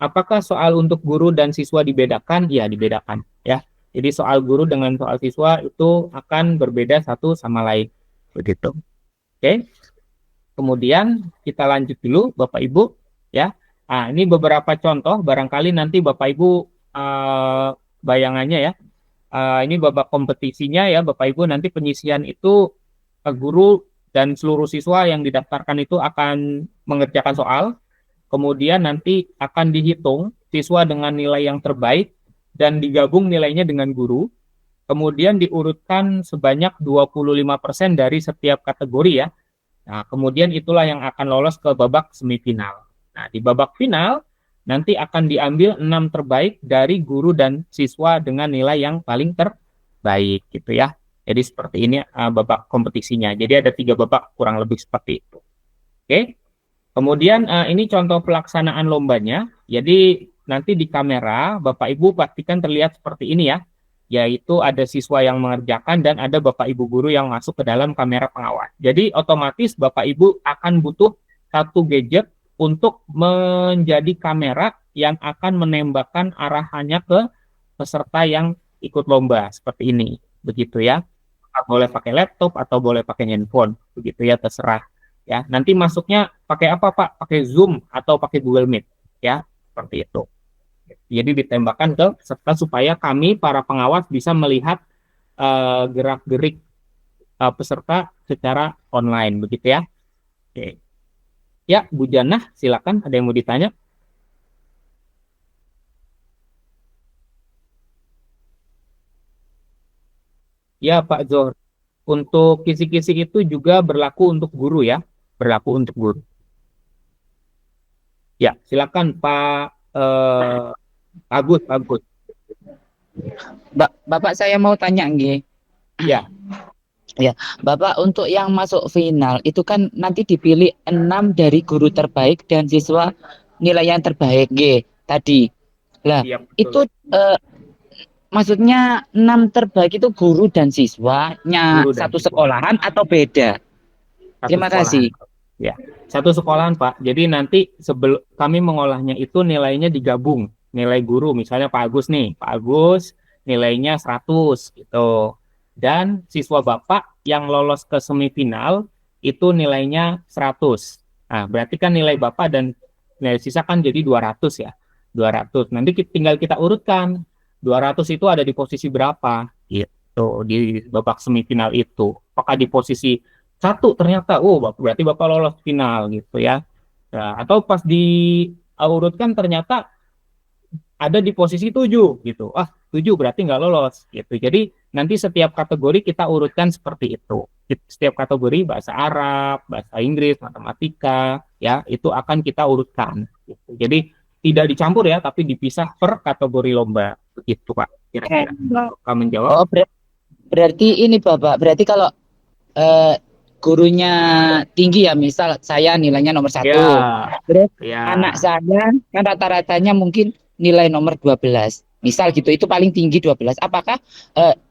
[SPEAKER 1] Apakah soal untuk guru dan siswa dibedakan? Ya, dibedakan ya. Jadi soal guru dengan soal siswa itu akan berbeda satu sama lain, begitu. Oke. Kemudian kita lanjut dulu, Bapak Ibu, ya. Nah, ini beberapa contoh, barangkali nanti Bapak Ibu bayangannya ya. Ini babak kompetisinya ya Bapak Ibu, nanti penyisian itu guru dan seluruh siswa yang didaftarkan itu akan mengerjakan soal, kemudian nanti akan dihitung siswa dengan nilai yang terbaik dan digabung nilainya dengan guru, kemudian diurutkan sebanyak 25% dari setiap kategori ya. Nah, kemudian itulah yang akan lolos ke babak semifinal. Nah, di babak final nanti akan diambil 6 terbaik dari guru dan siswa dengan nilai yang paling terbaik gitu ya. Jadi seperti ini babak kompetisinya. Jadi ada 3 babak kurang lebih seperti itu. Oke. Kemudian ini contoh pelaksanaan lombanya. Jadi nanti di kamera Bapak Ibu pastikan terlihat seperti ini ya. Yaitu ada siswa yang mengerjakan dan ada Bapak Ibu guru yang masuk ke dalam kamera pengawas. Jadi otomatis Bapak Ibu akan butuh 1 gadget untuk menjadi kamera yang akan menembakkan arahannya ke peserta yang ikut lomba seperti ini, begitu ya. Boleh pakai laptop atau boleh pakai handphone, begitu ya, terserah. Ya, nanti masuknya pakai apa Pak? Pakai Zoom atau pakai Google Meet, ya, seperti itu. Jadi ditembakkan ke peserta supaya kami para pengawas bisa melihat gerak-gerik peserta secara online, begitu ya. Oke. Ya, Bu Janah, silakan. Ada yang mau ditanya? Ya, Pak Zohri. Untuk kisi-kisi itu juga berlaku untuk guru ya. Berlaku untuk guru. Ya, silakan Pak Agus.
[SPEAKER 6] Bapak saya mau tanya nggih.
[SPEAKER 1] Ya.
[SPEAKER 6] Ya, Bapak, untuk yang masuk final itu kan nanti dipilih 6 dari guru terbaik dan siswa nilai yang terbaik tadi. Lah,
[SPEAKER 1] Ya,
[SPEAKER 6] itu maksudnya 6 terbaik itu guru dan siswanya satu sekolahan atau beda? Terima kasih.
[SPEAKER 1] Ya, satu sekolahan Pak. Jadi nanti sebelum kami mengolahnya itu nilainya digabung. Nilai guru misalnya Pak Agus nih, Pak Agus nilainya 100 gitu. dan siswa Bapak yang lolos ke semifinal itu nilainya 100. Nah, berarti kan nilai Bapak dan nilai sisa kan jadi 200 ya. 200. Nanti tinggal kita urutkan. 200 itu ada di posisi berapa? Gitu, di babak semifinal itu. Apakah di posisi 1 ternyata, oh berarti Bapak lolos final gitu ya. Nah, atau pas diurutkan ternyata ada di posisi 7 gitu. 7 berarti nggak lolos gitu. Jadi nanti setiap kategori kita urutkan seperti itu. Setiap kategori bahasa Arab, bahasa Inggris, matematika, ya itu akan kita urutkan. Gitu. Jadi tidak dicampur ya, tapi dipisah per kategori lomba. Begitu Pak. Kira-kira. Kamu menjawab?
[SPEAKER 6] Oh, berarti ini Bapak. Berarti kalau gurunya tinggi ya, misal saya nilainya nomor 1.
[SPEAKER 1] Ya.
[SPEAKER 6] Terus
[SPEAKER 1] Ya.
[SPEAKER 6] anak saya kan rata-ratanya mungkin nilai nomor 12. Misal gitu, itu paling tinggi 12. Apakah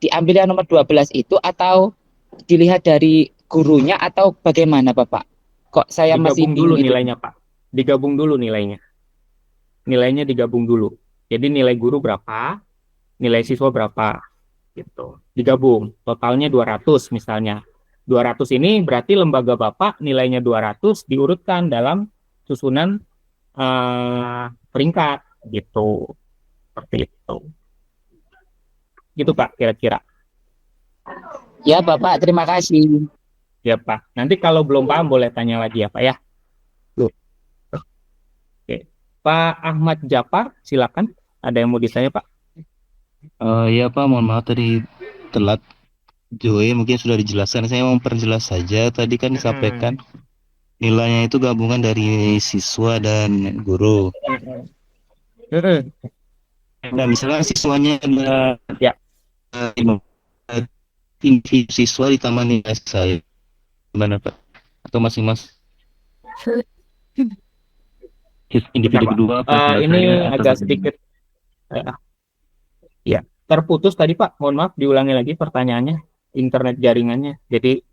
[SPEAKER 6] diambil yang nomor 12 itu atau dilihat dari gurunya atau bagaimana Bapak? Kok saya masih
[SPEAKER 1] Digabung dulu
[SPEAKER 6] bingung itu.
[SPEAKER 1] nilainya Pak. Digabung dulu nilainya. Nilainya digabung dulu. Jadi nilai guru berapa, nilai siswa berapa, gitu. Digabung. Totalnya 200 misalnya. 200 ini berarti lembaga Bapak nilainya 200 diurutkan dalam susunan peringkat, gitu. Seperti itu. Gitu Pak, kira-kira.
[SPEAKER 6] Ya Bapak, terima kasih.
[SPEAKER 1] Ya Pak. Nanti kalau belum paham boleh tanya lagi ya Pak ya. Oke. Pak Ahmad Japar, silakan. Ada yang mau ditanya Pak?
[SPEAKER 8] Ya Pak, mohon maaf tadi telat join, mungkin sudah dijelaskan. Saya mau memperjelas saja. Tadi kan disampaikan nilainya itu gabungan dari siswa dan guru. Nah, misalnya siswanya ada
[SPEAKER 1] Ya.
[SPEAKER 8] tinggi siswa ditambah nilai saya, gimana Pak? Atau masing-masing individu
[SPEAKER 1] Pak.
[SPEAKER 8] kedua
[SPEAKER 1] Ini
[SPEAKER 8] saya, atau
[SPEAKER 1] agak sedikit ya terputus tadi Pak. Mohon maaf, diulangi lagi pertanyaannya. Internet jaringannya. Jadi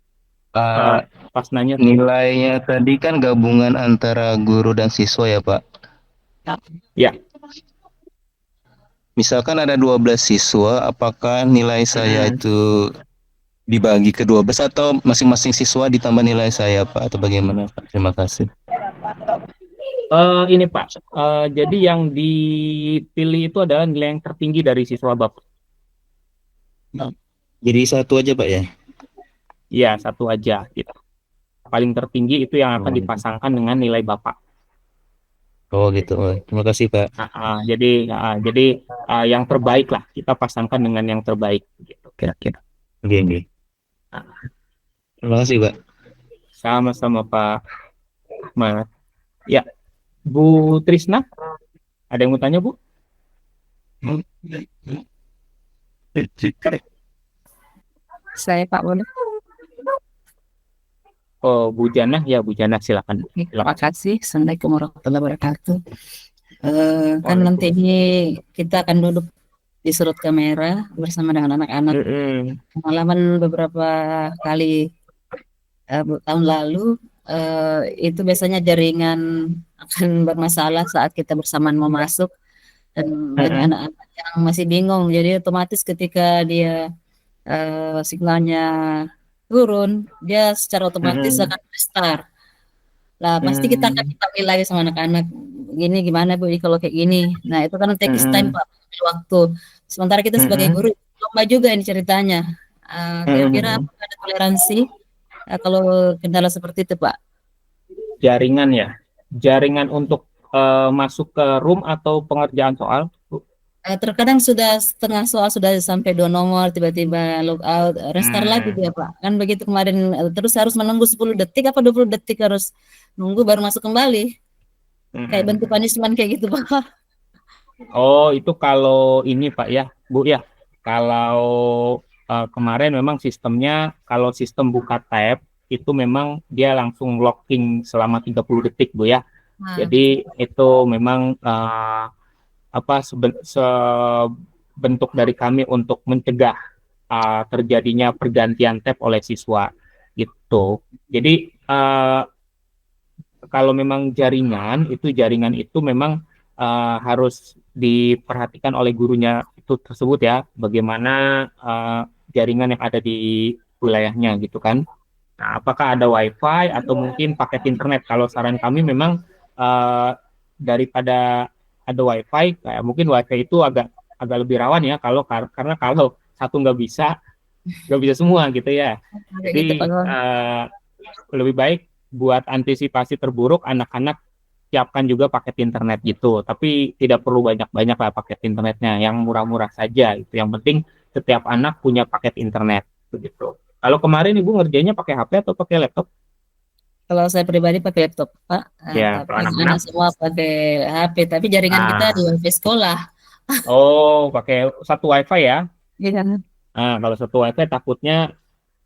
[SPEAKER 1] pas nanya
[SPEAKER 8] nilainya tadi kan gabungan antara guru dan siswa ya Pak?
[SPEAKER 1] Ya.
[SPEAKER 8] Misalkan ada 12 siswa, apakah nilai saya itu dibagi ke 12 atau masing-masing siswa ditambah nilai saya Pak, atau bagaimana Pak? Terima kasih.
[SPEAKER 1] Ini Pak, jadi yang dipilih itu adalah nilai yang tertinggi dari siswa Bapak.
[SPEAKER 8] Jadi satu aja Pak ya?
[SPEAKER 1] Iya, satu aja gitu. Paling tertinggi itu yang akan dipasangkan dengan nilai Bapak.
[SPEAKER 8] Oh gitu. Terima kasih Pak.
[SPEAKER 1] Jadi yang terbaik lah kita pasangkan dengan yang terbaik gitu kira-kira.
[SPEAKER 8] Oke. Terima kasih Pak.
[SPEAKER 1] Sama-sama Pak Ahmad. Ya, Bu Trisna, ada yang mau tanya Bu?
[SPEAKER 9] Saya Pak boleh.
[SPEAKER 1] Oh, Bu Jana, ya Bu Jana silakan.
[SPEAKER 9] Terima kasih. Assalamualaikum warahmatullahi wabarakatuh. Kan nanti ini kita akan duduk di sudut kamera bersama dengan anak-anak. Pengalaman beberapa kali tahun lalu itu biasanya jaringan akan bermasalah saat kita bersamaan mau masuk, dan banyak anak-anak yang masih bingung. Jadi otomatis ketika dia signalnya turun, dia secara otomatis akan restart. Lah pasti kita akan minta lagi sama anak-anak, gini gimana Bu kalau kayak gini. Nah itu kan takes time Pak, waktu. Sementara kita sebagai guru lomba juga ini ceritanya. Kira-kira apakah ada toleransi kalau kendala seperti itu Pak?
[SPEAKER 1] Jaringan ya, jaringan untuk masuk ke room atau pengerjaan soal.
[SPEAKER 9] Terkadang sudah setengah soal sudah sampai 2 nomor, tiba-tiba log out, restart lagi dia Pak. Kan begitu kemarin, terus harus menunggu 10 detik apa 20 detik harus nunggu baru masuk kembali. Kayak bentuk punishment kayak gitu Pak.
[SPEAKER 1] Oh, itu kalau ini Pak ya, Bu ya. Kalau kemarin memang sistemnya, kalau sistem buka tab itu memang dia langsung locking selama 30 detik Bu ya. Jadi itu memang sebentuk dari kami untuk mencegah terjadinya pergantian tab oleh siswa gitu. Jadi kalau memang jaringan itu memang harus diperhatikan oleh gurunya itu tersebut ya, bagaimana jaringan yang ada di wilayahnya gitu kan. Nah, apakah ada WiFi atau mungkin paket internet? Kalau saran kami memang daripada ada WiFi, kayak mungkin WiFi itu agak agak lebih rawan ya karena kalau satu nggak bisa semua gitu ya.
[SPEAKER 9] Kayak gitu Pak
[SPEAKER 1] Jadi
[SPEAKER 9] Gawang.
[SPEAKER 1] lebih baik buat antisipasi terburuk anak-anak siapkan juga paket internet gitu. Tapi tidak perlu banyak-banyak lah paket internetnya, yang murah-murah saja itu. Yang penting setiap anak punya paket internet begitu. Kalau kemarin Ibu ngerjainnya pakai HP atau pakai laptop?
[SPEAKER 9] Kalau saya pribadi pakai laptop, Pak.
[SPEAKER 1] Ya,
[SPEAKER 9] Tapi
[SPEAKER 1] kalau anak-anak.
[SPEAKER 9] anak semua pakai HP. Tapi jaringan kita di
[SPEAKER 1] Ah,
[SPEAKER 9] WiFi sekolah.
[SPEAKER 1] oh, pakai satu WiFi ya.
[SPEAKER 9] Iya.
[SPEAKER 1] Nah, kalau satu WiFi takutnya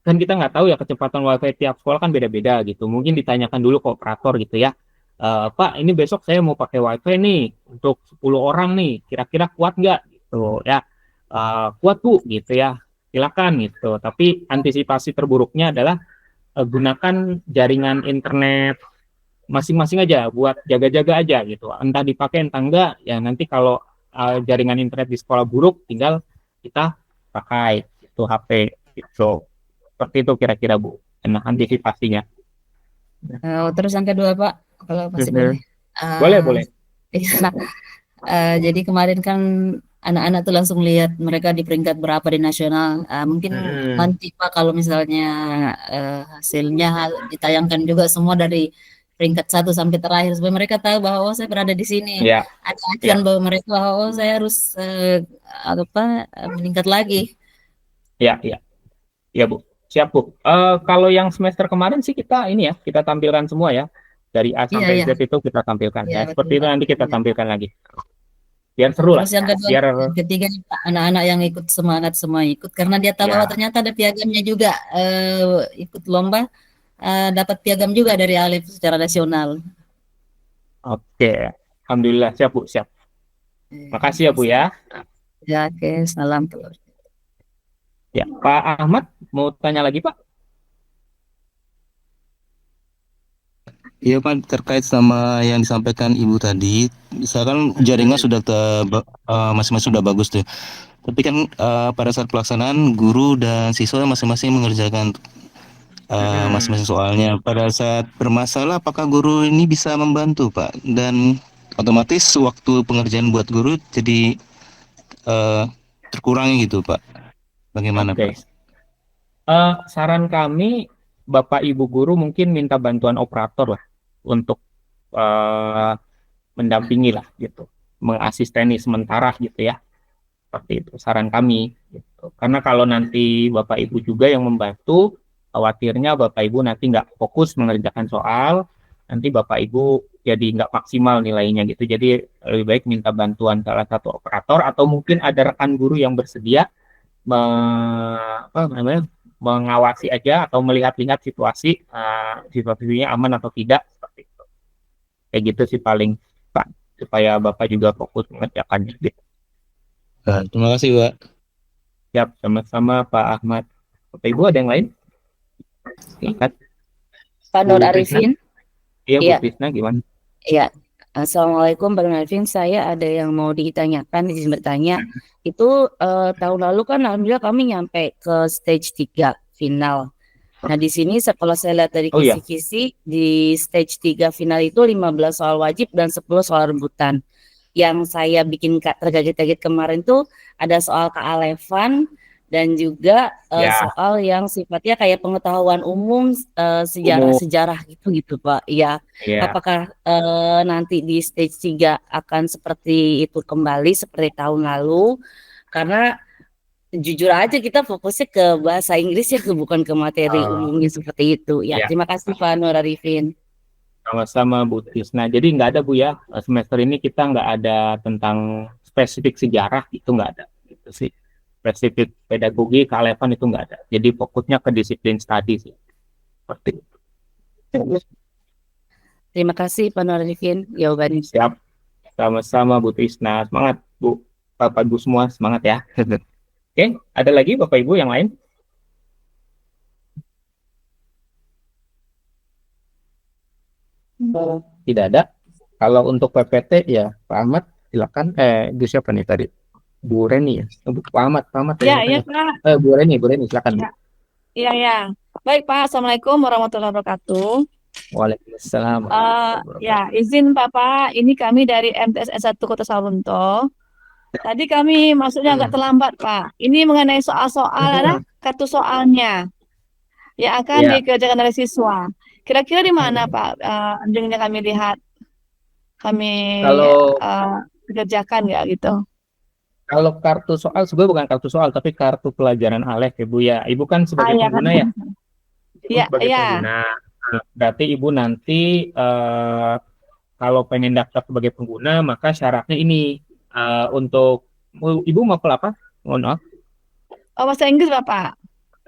[SPEAKER 1] kan kita nggak tahu ya kecepatan WiFi tiap sekolah kan beda-beda gitu. Mungkin ditanyakan dulu ke operator gitu ya. Pak, ini besok saya mau pakai WiFi nih untuk 10 orang nih. Kira-kira kuat nggak gitu ya? Kuat Bu gitu ya. Silakan gitu. Tapi antisipasi terburuknya adalah gunakan jaringan internet masing-masing aja buat jaga-jaga aja gitu. Entah dipakai entah enggak ya, nanti kalau jaringan internet di sekolah buruk tinggal kita pakai itu HP gitu. Seperti itu kira-kira Bu. Nah, antisipasinya.
[SPEAKER 9] Terus yang kedua Pak, kalau masih boleh.
[SPEAKER 1] Boleh,
[SPEAKER 9] Eh,
[SPEAKER 1] boleh.
[SPEAKER 9] iya. Jadi kemarin kan anak-anak tuh langsung lihat mereka di peringkat berapa di nasional. Mungkin nanti Pak kalau misalnya hasilnya ditayangkan juga semua dari peringkat 1 sampai terakhir supaya mereka tahu bahwa oh, saya berada di sini.
[SPEAKER 1] Ya,
[SPEAKER 9] Ada acuan bahwa mereka bahwa oh, saya harus meningkat lagi.
[SPEAKER 1] ya, ya. Ya, Bu. Siap, Bu. Kalau yang semester kemarin sih kita ini ya, kita tampilkan semua ya. Dari A
[SPEAKER 9] Iya,
[SPEAKER 1] sampai
[SPEAKER 9] iya.
[SPEAKER 1] Z itu kita tampilkan
[SPEAKER 9] Iya,
[SPEAKER 1] ya.
[SPEAKER 9] betul,
[SPEAKER 1] Seperti itu
[SPEAKER 9] Pak.
[SPEAKER 1] nanti kita
[SPEAKER 9] Iya.
[SPEAKER 1] tampilkan lagi. Biar seru lah.
[SPEAKER 9] Terus yang kedua,
[SPEAKER 1] Biar
[SPEAKER 9] yang ketiga nih Pak, anak-anak yang ikut semangat semua ikut karena dia tahu bahwa
[SPEAKER 1] ya.
[SPEAKER 9] ternyata ada piagamnya juga ikut lomba dapat piagam juga dari Alif secara nasional.
[SPEAKER 1] Oke. Alhamdulillah, siap, Bu. Siap. Makasih ya, Bu ya.
[SPEAKER 9] Ya, oke, salam telur.
[SPEAKER 1] Ya, Pak Ahmad mau tanya lagi, Pak?
[SPEAKER 8] Iya Pak, terkait sama yang disampaikan Ibu tadi, misalkan jaringan sudah masing-masing sudah bagus tuh. Tapi kan pada saat pelaksanaan guru dan siswa masing-masing mengerjakan masing-masing soalnya. Pada saat bermasalah, apakah guru ini bisa membantu Pak? Dan otomatis waktu pengerjaan buat guru jadi terkurangi gitu Pak. Bagaimana
[SPEAKER 1] Oke.
[SPEAKER 8] Pak?
[SPEAKER 1] Saran kami, Bapak Ibu guru mungkin minta bantuan operator lah untuk mendampingi lah gitu, mengasisteni sementara gitu ya. Seperti itu saran kami gitu. Karena kalau nanti Bapak Ibu juga yang membantu, khawatirnya Bapak Ibu nanti nggak fokus mengerjakan soal, nanti Bapak Ibu jadi nggak maksimal nilainya gitu. Jadi lebih baik minta bantuan salah satu operator atau mungkin ada rekan guru yang bersedia mengawasi aja atau melihat-lihat situasinya aman atau tidak, seperti itu. Kayak gitu sih paling Pak, supaya Bapak juga fokus mengerjakannya gitu.
[SPEAKER 8] Terima kasih Pak.
[SPEAKER 1] Siap, sama-sama Pak Ahmad. Bapak Ibu ada yang lain? Silakan.
[SPEAKER 9] Pak
[SPEAKER 1] Bu
[SPEAKER 9] Nur
[SPEAKER 1] Krisna.
[SPEAKER 9] Arifin.
[SPEAKER 1] Iya, Bu
[SPEAKER 9] Iya.
[SPEAKER 1] Krisna gimana?
[SPEAKER 9] Iya. Assalamualaikum Pak Nur Arifin. Saya ada yang mau ditanyakan, izin bertanya. Itu tahun lalu kan alhamdulillah kami nyampe ke stage 3 final. Nah, di sini kalau saya lihat dari
[SPEAKER 1] Oh iya.
[SPEAKER 9] kisi-kisi di stage 3 final itu 15 soal wajib dan 10 soal rebutan. Yang saya bikin terkaget-kaget kemarin tuh ada soal kealevan dan juga
[SPEAKER 1] Ya.
[SPEAKER 9] soal yang sifatnya kayak pengetahuan umum, sejarah-sejarah gitu Pak. Ya,
[SPEAKER 1] Iya.
[SPEAKER 9] apakah nanti di stage 3 akan seperti itu kembali seperti tahun lalu? Karena jujur aja kita fokusnya ke bahasa Inggris ya, bukan ke materi umumnya seperti itu. Ya,
[SPEAKER 1] Iya.
[SPEAKER 9] terima kasih Pak Nur Arifin.
[SPEAKER 1] Sama-sama Bu Tisna. Jadi nggak ada Bu ya, semester ini kita nggak ada tentang spesifik sejarah, itu nggak ada. Gitu sih. Spesifik pedagogi, kealevan itu nggak ada. Jadi fokusnya ke disiplin studi sih. Seperti itu.
[SPEAKER 9] Terima kasih Pak Nur Arifin jawabannya.
[SPEAKER 1] Siap. Sama-sama Bu Tisna. Semangat Bu. Bapak Ibu semua semangat ya. Oke, ada lagi Bapak Ibu yang lain? Tidak ada. Kalau untuk PPT ya Pak Ahmad silakan. Itu siapa nih tadi? Bu Reni ya. Bu Pamat
[SPEAKER 3] Ya,
[SPEAKER 1] ya.
[SPEAKER 3] iya Pak.
[SPEAKER 1] Bu Reni, silakan.
[SPEAKER 3] Ya. Iya, ya. Baik Pak, Assalamualaikum warahmatullahi wabarakatuh.
[SPEAKER 1] Waalaikumsalam.
[SPEAKER 3] Ya, izin Bapak, ini kami dari MTS S1 Kota Sawalunto. Tadi kami masuknya agak terlambat Pak. Ini mengenai soal-soal ada kartu soalnya yang akan
[SPEAKER 1] Ya.
[SPEAKER 3] dikerjakan oleh siswa. Kira-kira di mana Pak? Yang kami lihat, kami
[SPEAKER 1] Kalau
[SPEAKER 3] kerjakan nggak gitu?
[SPEAKER 1] kalau kartu soal sebenarnya bukan kartu soal tapi kartu pelajaran Alef ya Bu ya. Ibu kan sebagai
[SPEAKER 3] Iya kan?
[SPEAKER 1] pengguna ya. Ibu
[SPEAKER 3] Iya,
[SPEAKER 1] sebagai
[SPEAKER 3] iya.
[SPEAKER 1] pengguna. Nah, berarti Ibu nanti kalau pengen daftar sebagai pengguna maka syaratnya ini untuk Ibu mau ke apa? Mohon maaf.
[SPEAKER 3] Oh, bahasa Inggris Bapak.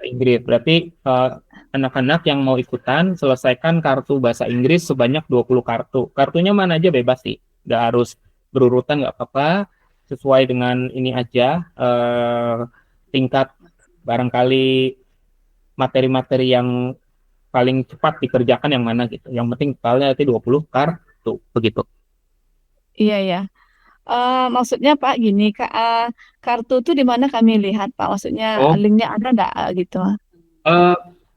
[SPEAKER 1] Inggris. Berarti anak-anak yang mau ikutan selesaikan kartu bahasa Inggris sebanyak 20 kartu. Kartunya mana aja bebas sih. Nggak harus berurutan, nggak apa-apa. Sesuai dengan ini aja tingkat barangkali materi-materi yang paling cepat dikerjakan yang mana gitu. Yang penting totalnya nanti 20 kartu begitu.
[SPEAKER 3] Iya, ya. Maksudnya Pak gini, kartu itu di mana kami lihat Pak? Maksudnya linknya ada nggak gitu?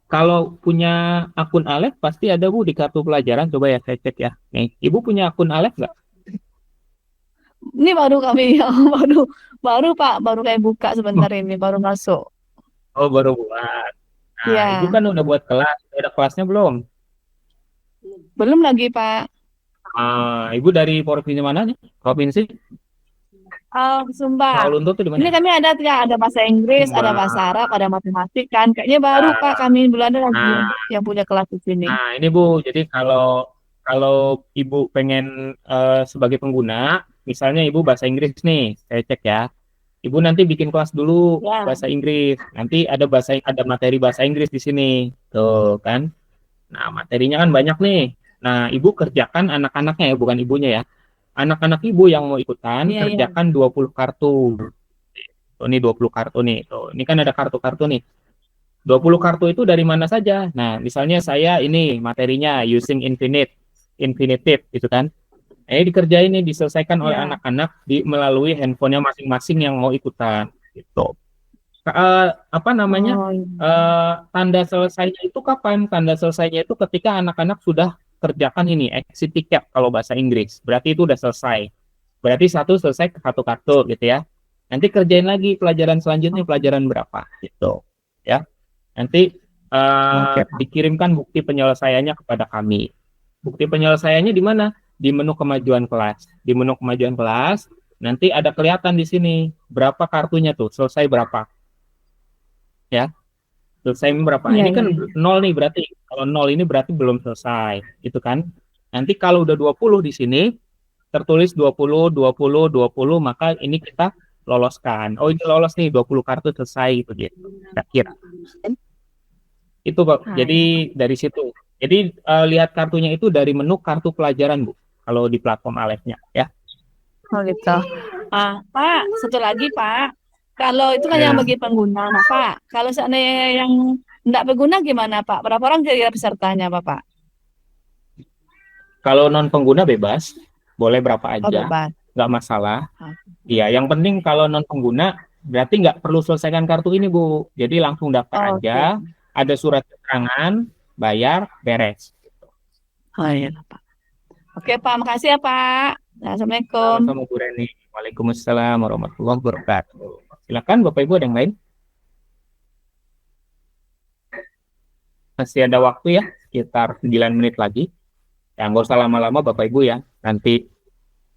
[SPEAKER 1] Kalau punya akun Alef pasti ada Bu di kartu pelajaran. Coba ya saya cek ya. Nih, Ibu punya akun Alef nggak?
[SPEAKER 3] Ini baru kami baru Pak, baru kayak buka sebentar ini, baru masuk.
[SPEAKER 1] Oh, baru buat. Nah,
[SPEAKER 3] Iya.
[SPEAKER 1] Ibu kan udah buat kelas. Ada kelasnya belum?
[SPEAKER 3] Belum lagi Pak.
[SPEAKER 1] Ibu dari provinsi mana nih? Provinsi?
[SPEAKER 3] Sumbar.
[SPEAKER 1] Sawalunto tuh di mana?
[SPEAKER 3] Ini kami ada bahasa Inggris, ada
[SPEAKER 1] Sumbar.
[SPEAKER 3] bahasa Arab, ada matematik kan. Kayaknya baru Pak kami belum ada lagi yang punya kelas di sini.
[SPEAKER 1] Nah, ini Bu, jadi kalau Ibu pengen sebagai pengguna, misalnya Ibu bahasa Inggris nih, saya cek ya. Ibu nanti bikin kelas dulu
[SPEAKER 3] Ya.
[SPEAKER 1] bahasa Inggris. Nanti ada materi bahasa Inggris di sini. Tuh kan. Nah, materinya kan banyak nih. Nah, Ibu kerjakan anak-anaknya ya, bukan ibunya ya. Anak-anak Ibu yang mau ikutan
[SPEAKER 3] Iya, iya.
[SPEAKER 1] kerjakan 20 kartu. Tuh, ini 20 kartu nih. Tuh, ini kan ada kartu-kartu nih. 20 kartu itu dari mana saja? Nah, misalnya saya ini materinya using infinitive gitu kan. Dikerjain nih, diselesaikan oleh
[SPEAKER 3] Ya.
[SPEAKER 1] anak-anak melalui handphonenya masing-masing yang mau ikutan gitu. Apa namanya?
[SPEAKER 3] Oh, iya.
[SPEAKER 1] Tanda selesainya itu kapan? Tanda selesainya itu ketika anak-anak sudah kerjakan ini exit ticket kalau bahasa Inggris. Berarti itu udah selesai. Berarti selesai ke satu kartu gitu ya. Nanti kerjain lagi pelajaran selanjutnya pelajaran berapa gitu ya. Nanti dikirimkan bukti penyelesaiannya kepada kami. Bukti penyelesaiannya di mana? Di menu kemajuan kelas. Di menu kemajuan kelas nanti ada kelihatan di sini berapa kartunya tuh, selesai berapa. Ya. Selesai berapa?
[SPEAKER 3] Iya,
[SPEAKER 1] Ini kan
[SPEAKER 3] iya.
[SPEAKER 1] 0 nih berarti. Kalau 0 ini berarti belum selesai, gitu kan? Nanti kalau udah 20 di sini tertulis 20, maka ini kita loloskan. Oh, ini lolos nih 20 kartu selesai begitu. Kira-kira. Itu Pak. Jadi dari situ. Jadi lihat kartunya itu dari menu kartu pelajaran, Bu. Kalau di platform Alefnya ya.
[SPEAKER 3] Oh gitu. Pak, satu lagi Pak. Kalau itu kan yang bagi pengguna, nah Pak. Kalau seandainya yang tidak pengguna gimana Pak? Berapa orang kira-kira pesertanya Pak?
[SPEAKER 1] Kalau non pengguna bebas, boleh berapa
[SPEAKER 3] Oh,
[SPEAKER 1] aja,
[SPEAKER 3] bebas.
[SPEAKER 1] nggak masalah. Iya, yang penting kalau non pengguna berarti nggak perlu selesaikan kartu ini Bu. Jadi langsung daftar
[SPEAKER 3] Oh,
[SPEAKER 1] aja. Ada surat keterangan, bayar, beres.
[SPEAKER 3] Oh iya Pak. Oke Pak, makasih ya Pak. Assalamualaikum.
[SPEAKER 1] Sama-sama Bu Reni. Waalaikumsalam warahmatullahi wabarakatuh. Silakan Bapak Ibu ada yang lain. Masih ada waktu ya, sekitar 9 menit lagi. Ya, nggak usah lama-lama Bapak Ibu ya. Nanti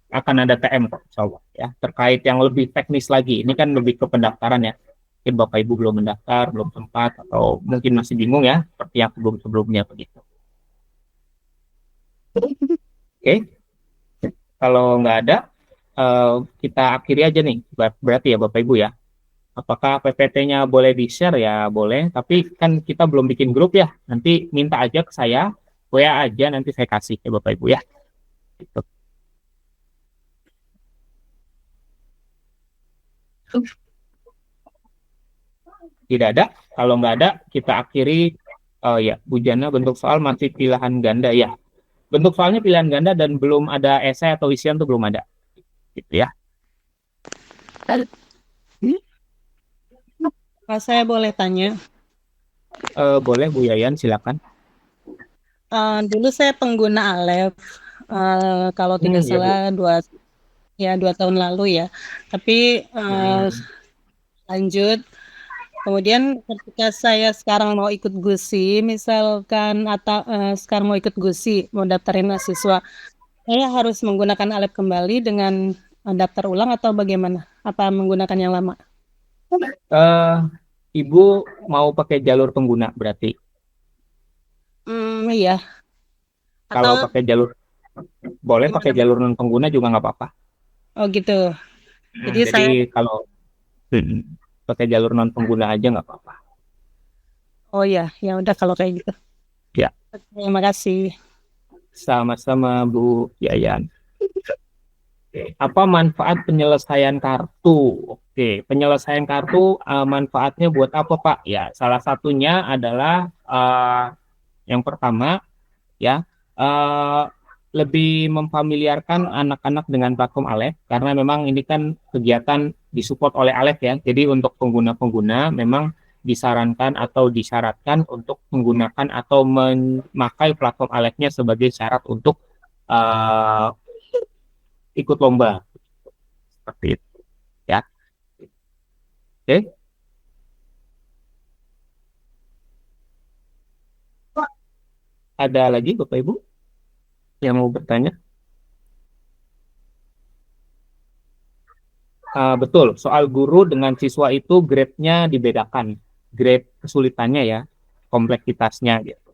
[SPEAKER 1] akan ada TM kok, insya Allah, ya. Terkait yang lebih teknis lagi. Ini kan lebih ke pendaftaran ya. Mungkin Bapak Ibu belum mendaftar, belum sempat, atau mungkin masih bingung ya, seperti yang sebelum-sebelumnya begitu. Oke. Kalau nggak ada, kita akhiri aja nih. Berarti ya Bapak Ibu ya. Apakah PPT-nya boleh di-share ya? Boleh, tapi kan kita belum bikin grup ya. Nanti minta aja ke saya, WA aja nanti saya kasih ya Bapak Ibu ya. Gitu. Tidak ada. Kalau nggak ada, kita akhiri. Ya, Bu Jana, bentuk soal masih pilihan ganda ya. Bentuk soalnya pilihan ganda dan belum ada esai atau isian tuh belum ada. Gitu ya.
[SPEAKER 10] Saya boleh tanya.
[SPEAKER 1] Boleh Bu Yayan, silakan.
[SPEAKER 10] Dulu saya pengguna Alef, kalau tidak
[SPEAKER 1] Ya Bu.
[SPEAKER 10] salah 2 tahun lalu ya. Tapi lanjut. Kemudian ketika saya sekarang mau ikut GUSI, misalkan atau sekarang mau ikut GUSI, mau daftarin mahasiswa, saya harus menggunakan Alef kembali dengan daftar ulang atau bagaimana? Apa menggunakan yang lama?
[SPEAKER 1] Ibu mau pakai jalur pengguna berarti.
[SPEAKER 10] Iya.
[SPEAKER 1] Kalau
[SPEAKER 10] Atau
[SPEAKER 1] pakai jalur, boleh pakai jalur non pengguna juga nggak apa-apa.
[SPEAKER 10] oh gitu. Jadi saya
[SPEAKER 1] Jadi kalau pakai jalur non pengguna aja nggak apa-apa.
[SPEAKER 10] oh ya, ya udah kalau kayak gitu.
[SPEAKER 1] Ya,
[SPEAKER 10] Terima kasih.
[SPEAKER 1] sama-sama Bu Yayan. Apa manfaat penyelesaian kartu? Oke, penyelesaian kartu manfaatnya buat apa Pak? Ya, salah satunya adalah yang pertama ya lebih memfamiliarkan anak-anak dengan platform Alef karena memang ini kan kegiatan disupport oleh Alef ya. Jadi untuk pengguna-pengguna memang disarankan atau disyaratkan untuk menggunakan atau memakai platform Alefnya sebagai syarat untuk ikut lomba seperti itu ya. Oke. Ada lagi Bapak Ibu yang mau bertanya? Betul, soal guru dengan siswa itu grade-nya dibedakan, grade kesulitannya ya, kompleksitasnya gitu.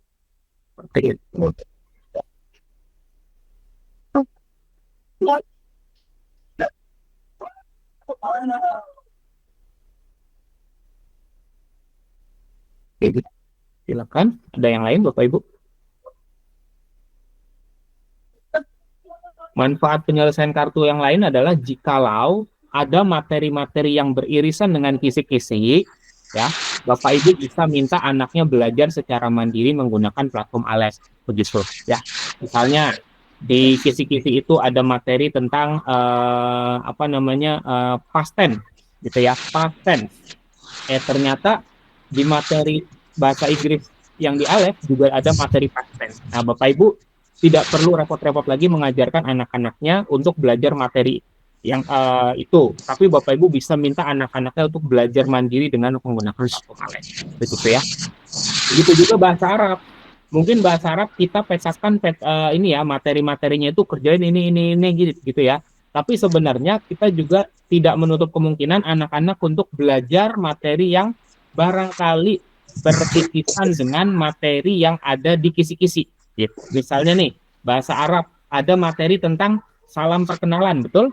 [SPEAKER 1] Seperti itu. Oke, silakan. Ada yang lain Bapak Ibu? Manfaat penyelesaian kartu yang lain adalah jikalau ada materi-materi yang beririsan dengan kisi-kisi, ya, Bapak Ibu bisa minta anaknya belajar secara mandiri menggunakan platform Alef, begitu, ya. Misalnya di kisi-kisi itu ada materi tentang past tense, gitu ya, past tense. Ternyata di materi bahasa Inggris yang di Alef juga ada materi past tense. Nah, Bapak Ibu tidak perlu repot-repot lagi mengajarkan anak-anaknya untuk belajar materi yang itu, tapi Bapak Ibu bisa minta anak-anaknya untuk belajar mandiri dengan menggunakan platform Alef, begitu ya. Begitu juga bahasa Arab. Mungkin bahasa Arab kita petakan ini ya, materi-materinya itu kerjain ini gitu ya. Tapi sebenarnya kita juga tidak menutup kemungkinan anak-anak untuk belajar materi yang barangkali berkaitan dengan materi yang ada di kisi-kisi. Gitu. Misalnya nih, bahasa Arab ada materi tentang salam perkenalan, betul?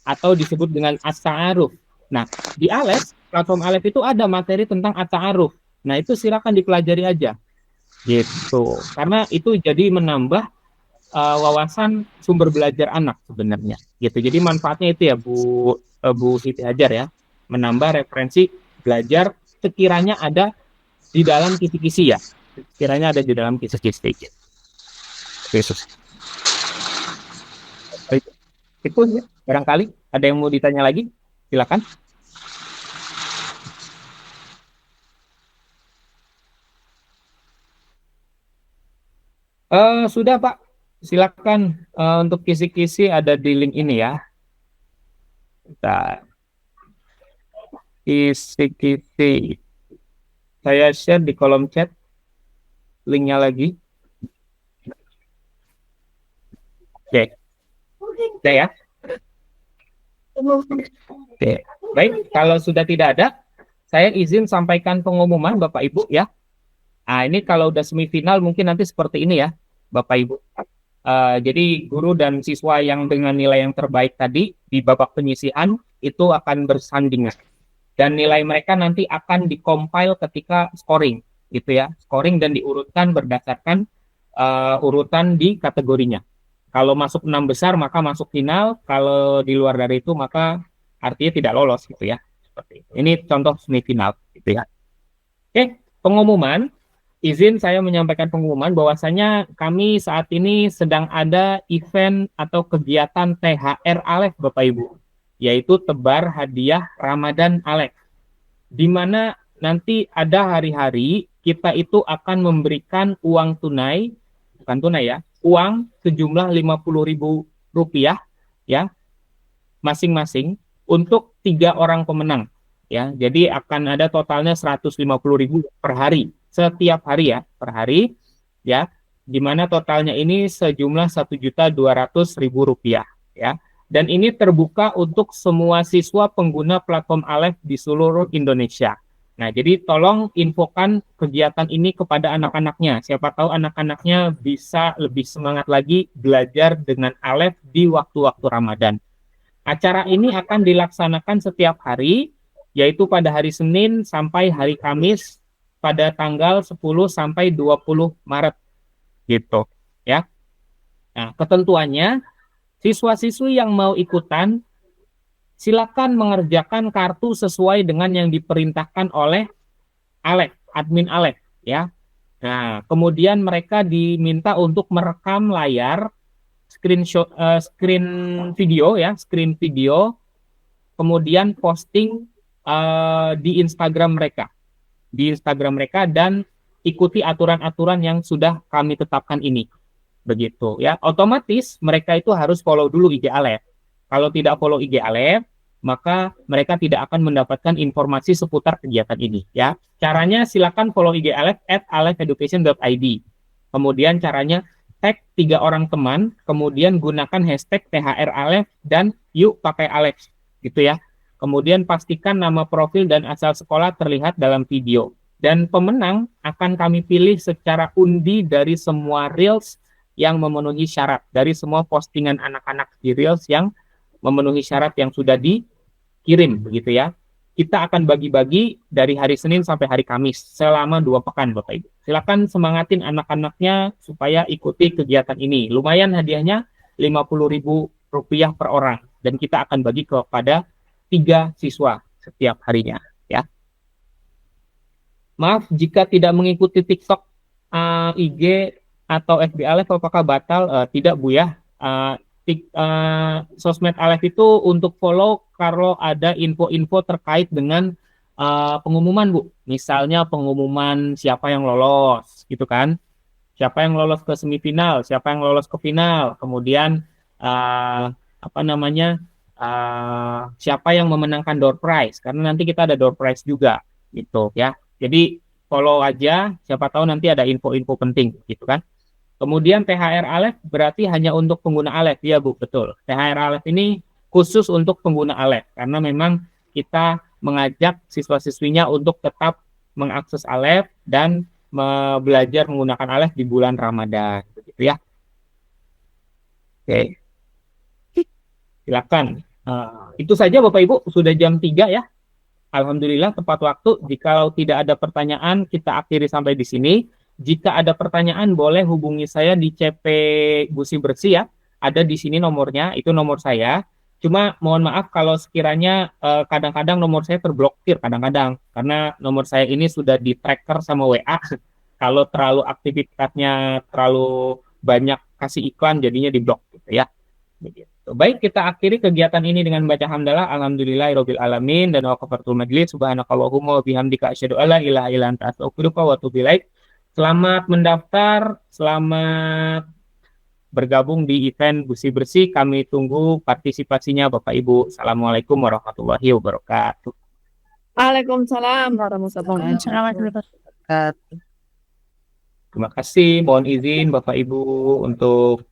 [SPEAKER 1] Atau disebut dengan as-ta'aruf. Nah, di Alef, platform Alef itu ada materi tentang at-ta'aruf. Nah, itu silakan dipelajari aja. Gitu. Karena itu jadi menambah wawasan sumber belajar anak sebenarnya. Gitu. Jadi manfaatnya itu ya Bu Siti Hajar ya. Menambah referensi belajar sekiranya ada di dalam kisi-kisi ya. Sekiranya ada di dalam kisi-kisi. Yesus. Itu ya, barangkali ada yang mau ditanya lagi, silakan. Sudah Pak, silakan untuk kisi-kisi ada di link ini ya. Bentar. Kisi-kisi. Saya share di kolom chat linknya lagi. Oke. Oke ya. Oke. Baik, kalau sudah tidak ada, saya izin sampaikan pengumuman Bapak Ibu ya. Nah, ini kalau udah semifinal mungkin nanti seperti ini ya, Bapak Ibu. Jadi guru dan siswa yang dengan nilai yang terbaik tadi di babak penyisihan itu akan bersanding. Dan nilai mereka nanti akan dikompil ketika scoring, gitu ya. Scoring dan diurutkan berdasarkan urutan di kategorinya. Kalau masuk 6 besar maka masuk final, kalau di luar dari itu maka artinya tidak lolos gitu ya. Seperti itu. Ini contoh semifinal gitu ya. Oke, pengumuman. Izin saya menyampaikan pengumuman bahwasanya kami saat ini sedang ada event atau kegiatan THR Alef Bapak Ibu, yaitu tebar hadiah Ramadan Alef. Di mana nanti ada hari-hari kita itu akan memberikan uang tunai, bukan tunai ya, uang sejumlah Rp50.000 ya, masing-masing untuk 3 orang pemenang ya. Jadi akan ada totalnya 150.000 per hari, setiap hari ya, per hari ya, di mana totalnya ini sejumlah Rp1.200.000 ya. Dan ini terbuka untuk semua siswa pengguna platform Alef di seluruh Indonesia. Nah, jadi tolong infokan kegiatan ini kepada anak-anaknya. Siapa tahu anak-anaknya bisa lebih semangat lagi belajar dengan Alef di waktu-waktu Ramadan. Acara ini akan dilaksanakan setiap hari, yaitu pada hari Senin sampai hari Kamis pada tanggal 10 sampai 20 Maret. Gitu, ya. Nah, ketentuannya, siswa-siswi yang mau ikutan, silakan mengerjakan kartu sesuai dengan yang diperintahkan oleh Alef, admin Alef, ya. Nah, kemudian mereka diminta untuk merekam layar, screen video ya, screen video, kemudian posting di Instagram mereka, dan ikuti aturan-aturan yang sudah kami tetapkan ini. Begitu ya. Otomatis mereka itu harus follow dulu IG Alef. Kalau tidak follow IG Alef, maka mereka tidak akan mendapatkan informasi seputar kegiatan ini ya. Caranya silakan follow IG Alef @alefeducation.id. Kemudian caranya tag 3 orang teman, kemudian gunakan hashtag THR Alef dan yuk pakai Alef gitu ya. Kemudian pastikan nama profil dan asal sekolah terlihat dalam video. Dan pemenang akan kami pilih secara undi dari semua reels yang memenuhi syarat, dari semua postingan anak-anak di reels yang memenuhi syarat yang sudah dikirim begitu ya. Kita akan bagi-bagi dari hari Senin sampai hari Kamis selama 2 pekan Bapak Ibu. Silakan semangatin anak-anaknya supaya ikuti kegiatan ini. Lumayan hadiahnya Rp50.000 per orang, dan kita akan bagi kepada 3 siswa setiap harinya ya. Maaf jika tidak mengikuti TikTok, IG atau FB Alef apakah batal? Tidak Bu ya. Sosmed Alef itu untuk follow kalau ada info-info terkait dengan pengumuman Bu. Misalnya pengumuman siapa yang lolos gitu kan. Siapa yang lolos ke semifinal, siapa yang lolos ke final. Kemudian siapa yang memenangkan door prize, karena nanti kita ada door prize juga gitu ya. Jadi follow aja, siapa tahu nanti ada info-info penting gitu kan. Kemudian THR Alef berarti hanya untuk pengguna Alef, ya Bu, betul. THR Alef ini khusus untuk pengguna Alef, karena memang kita mengajak siswa-siswinya untuk tetap mengakses Alef dan belajar menggunakan Alef di bulan Ramadan, begitu ya. Oke, silakan. Itu saja Bapak Ibu, sudah jam 3 ya. Alhamdulillah tepat waktu. Jika tidak ada pertanyaan, kita akhiri sampai di sini. Jika ada pertanyaan, boleh hubungi saya di CP Gusi Bersih ya. Ada di sini nomornya, itu nomor saya. Cuma mohon maaf kalau sekiranya kadang-kadang nomor saya terblokir kadang-kadang. Karena nomor saya ini sudah di-tracker sama WA. Kalau terlalu aktivitasnya terlalu banyak kasih iklan, jadinya diblok gitu ya. Begitu. Baik, kita akhiri kegiatan ini dengan baca hamdalah alhamdulillahirabbil alamin dan waqafatul majlis subhanakallahumma wa bihamdika asyhadu alla ilaha illa anta astaghfiruka wa atubu ilaik. Selamat mendaftar, selamat bergabung di event Gusi Bersih. Kami tunggu partisipasinya Bapak Ibu. Assalamualaikum warahmatullahi wabarakatuh.
[SPEAKER 3] Waalaikumsalam warahmatullahi wabarakatuh.
[SPEAKER 1] Terima kasih. Mohon izin Bapak Ibu untuk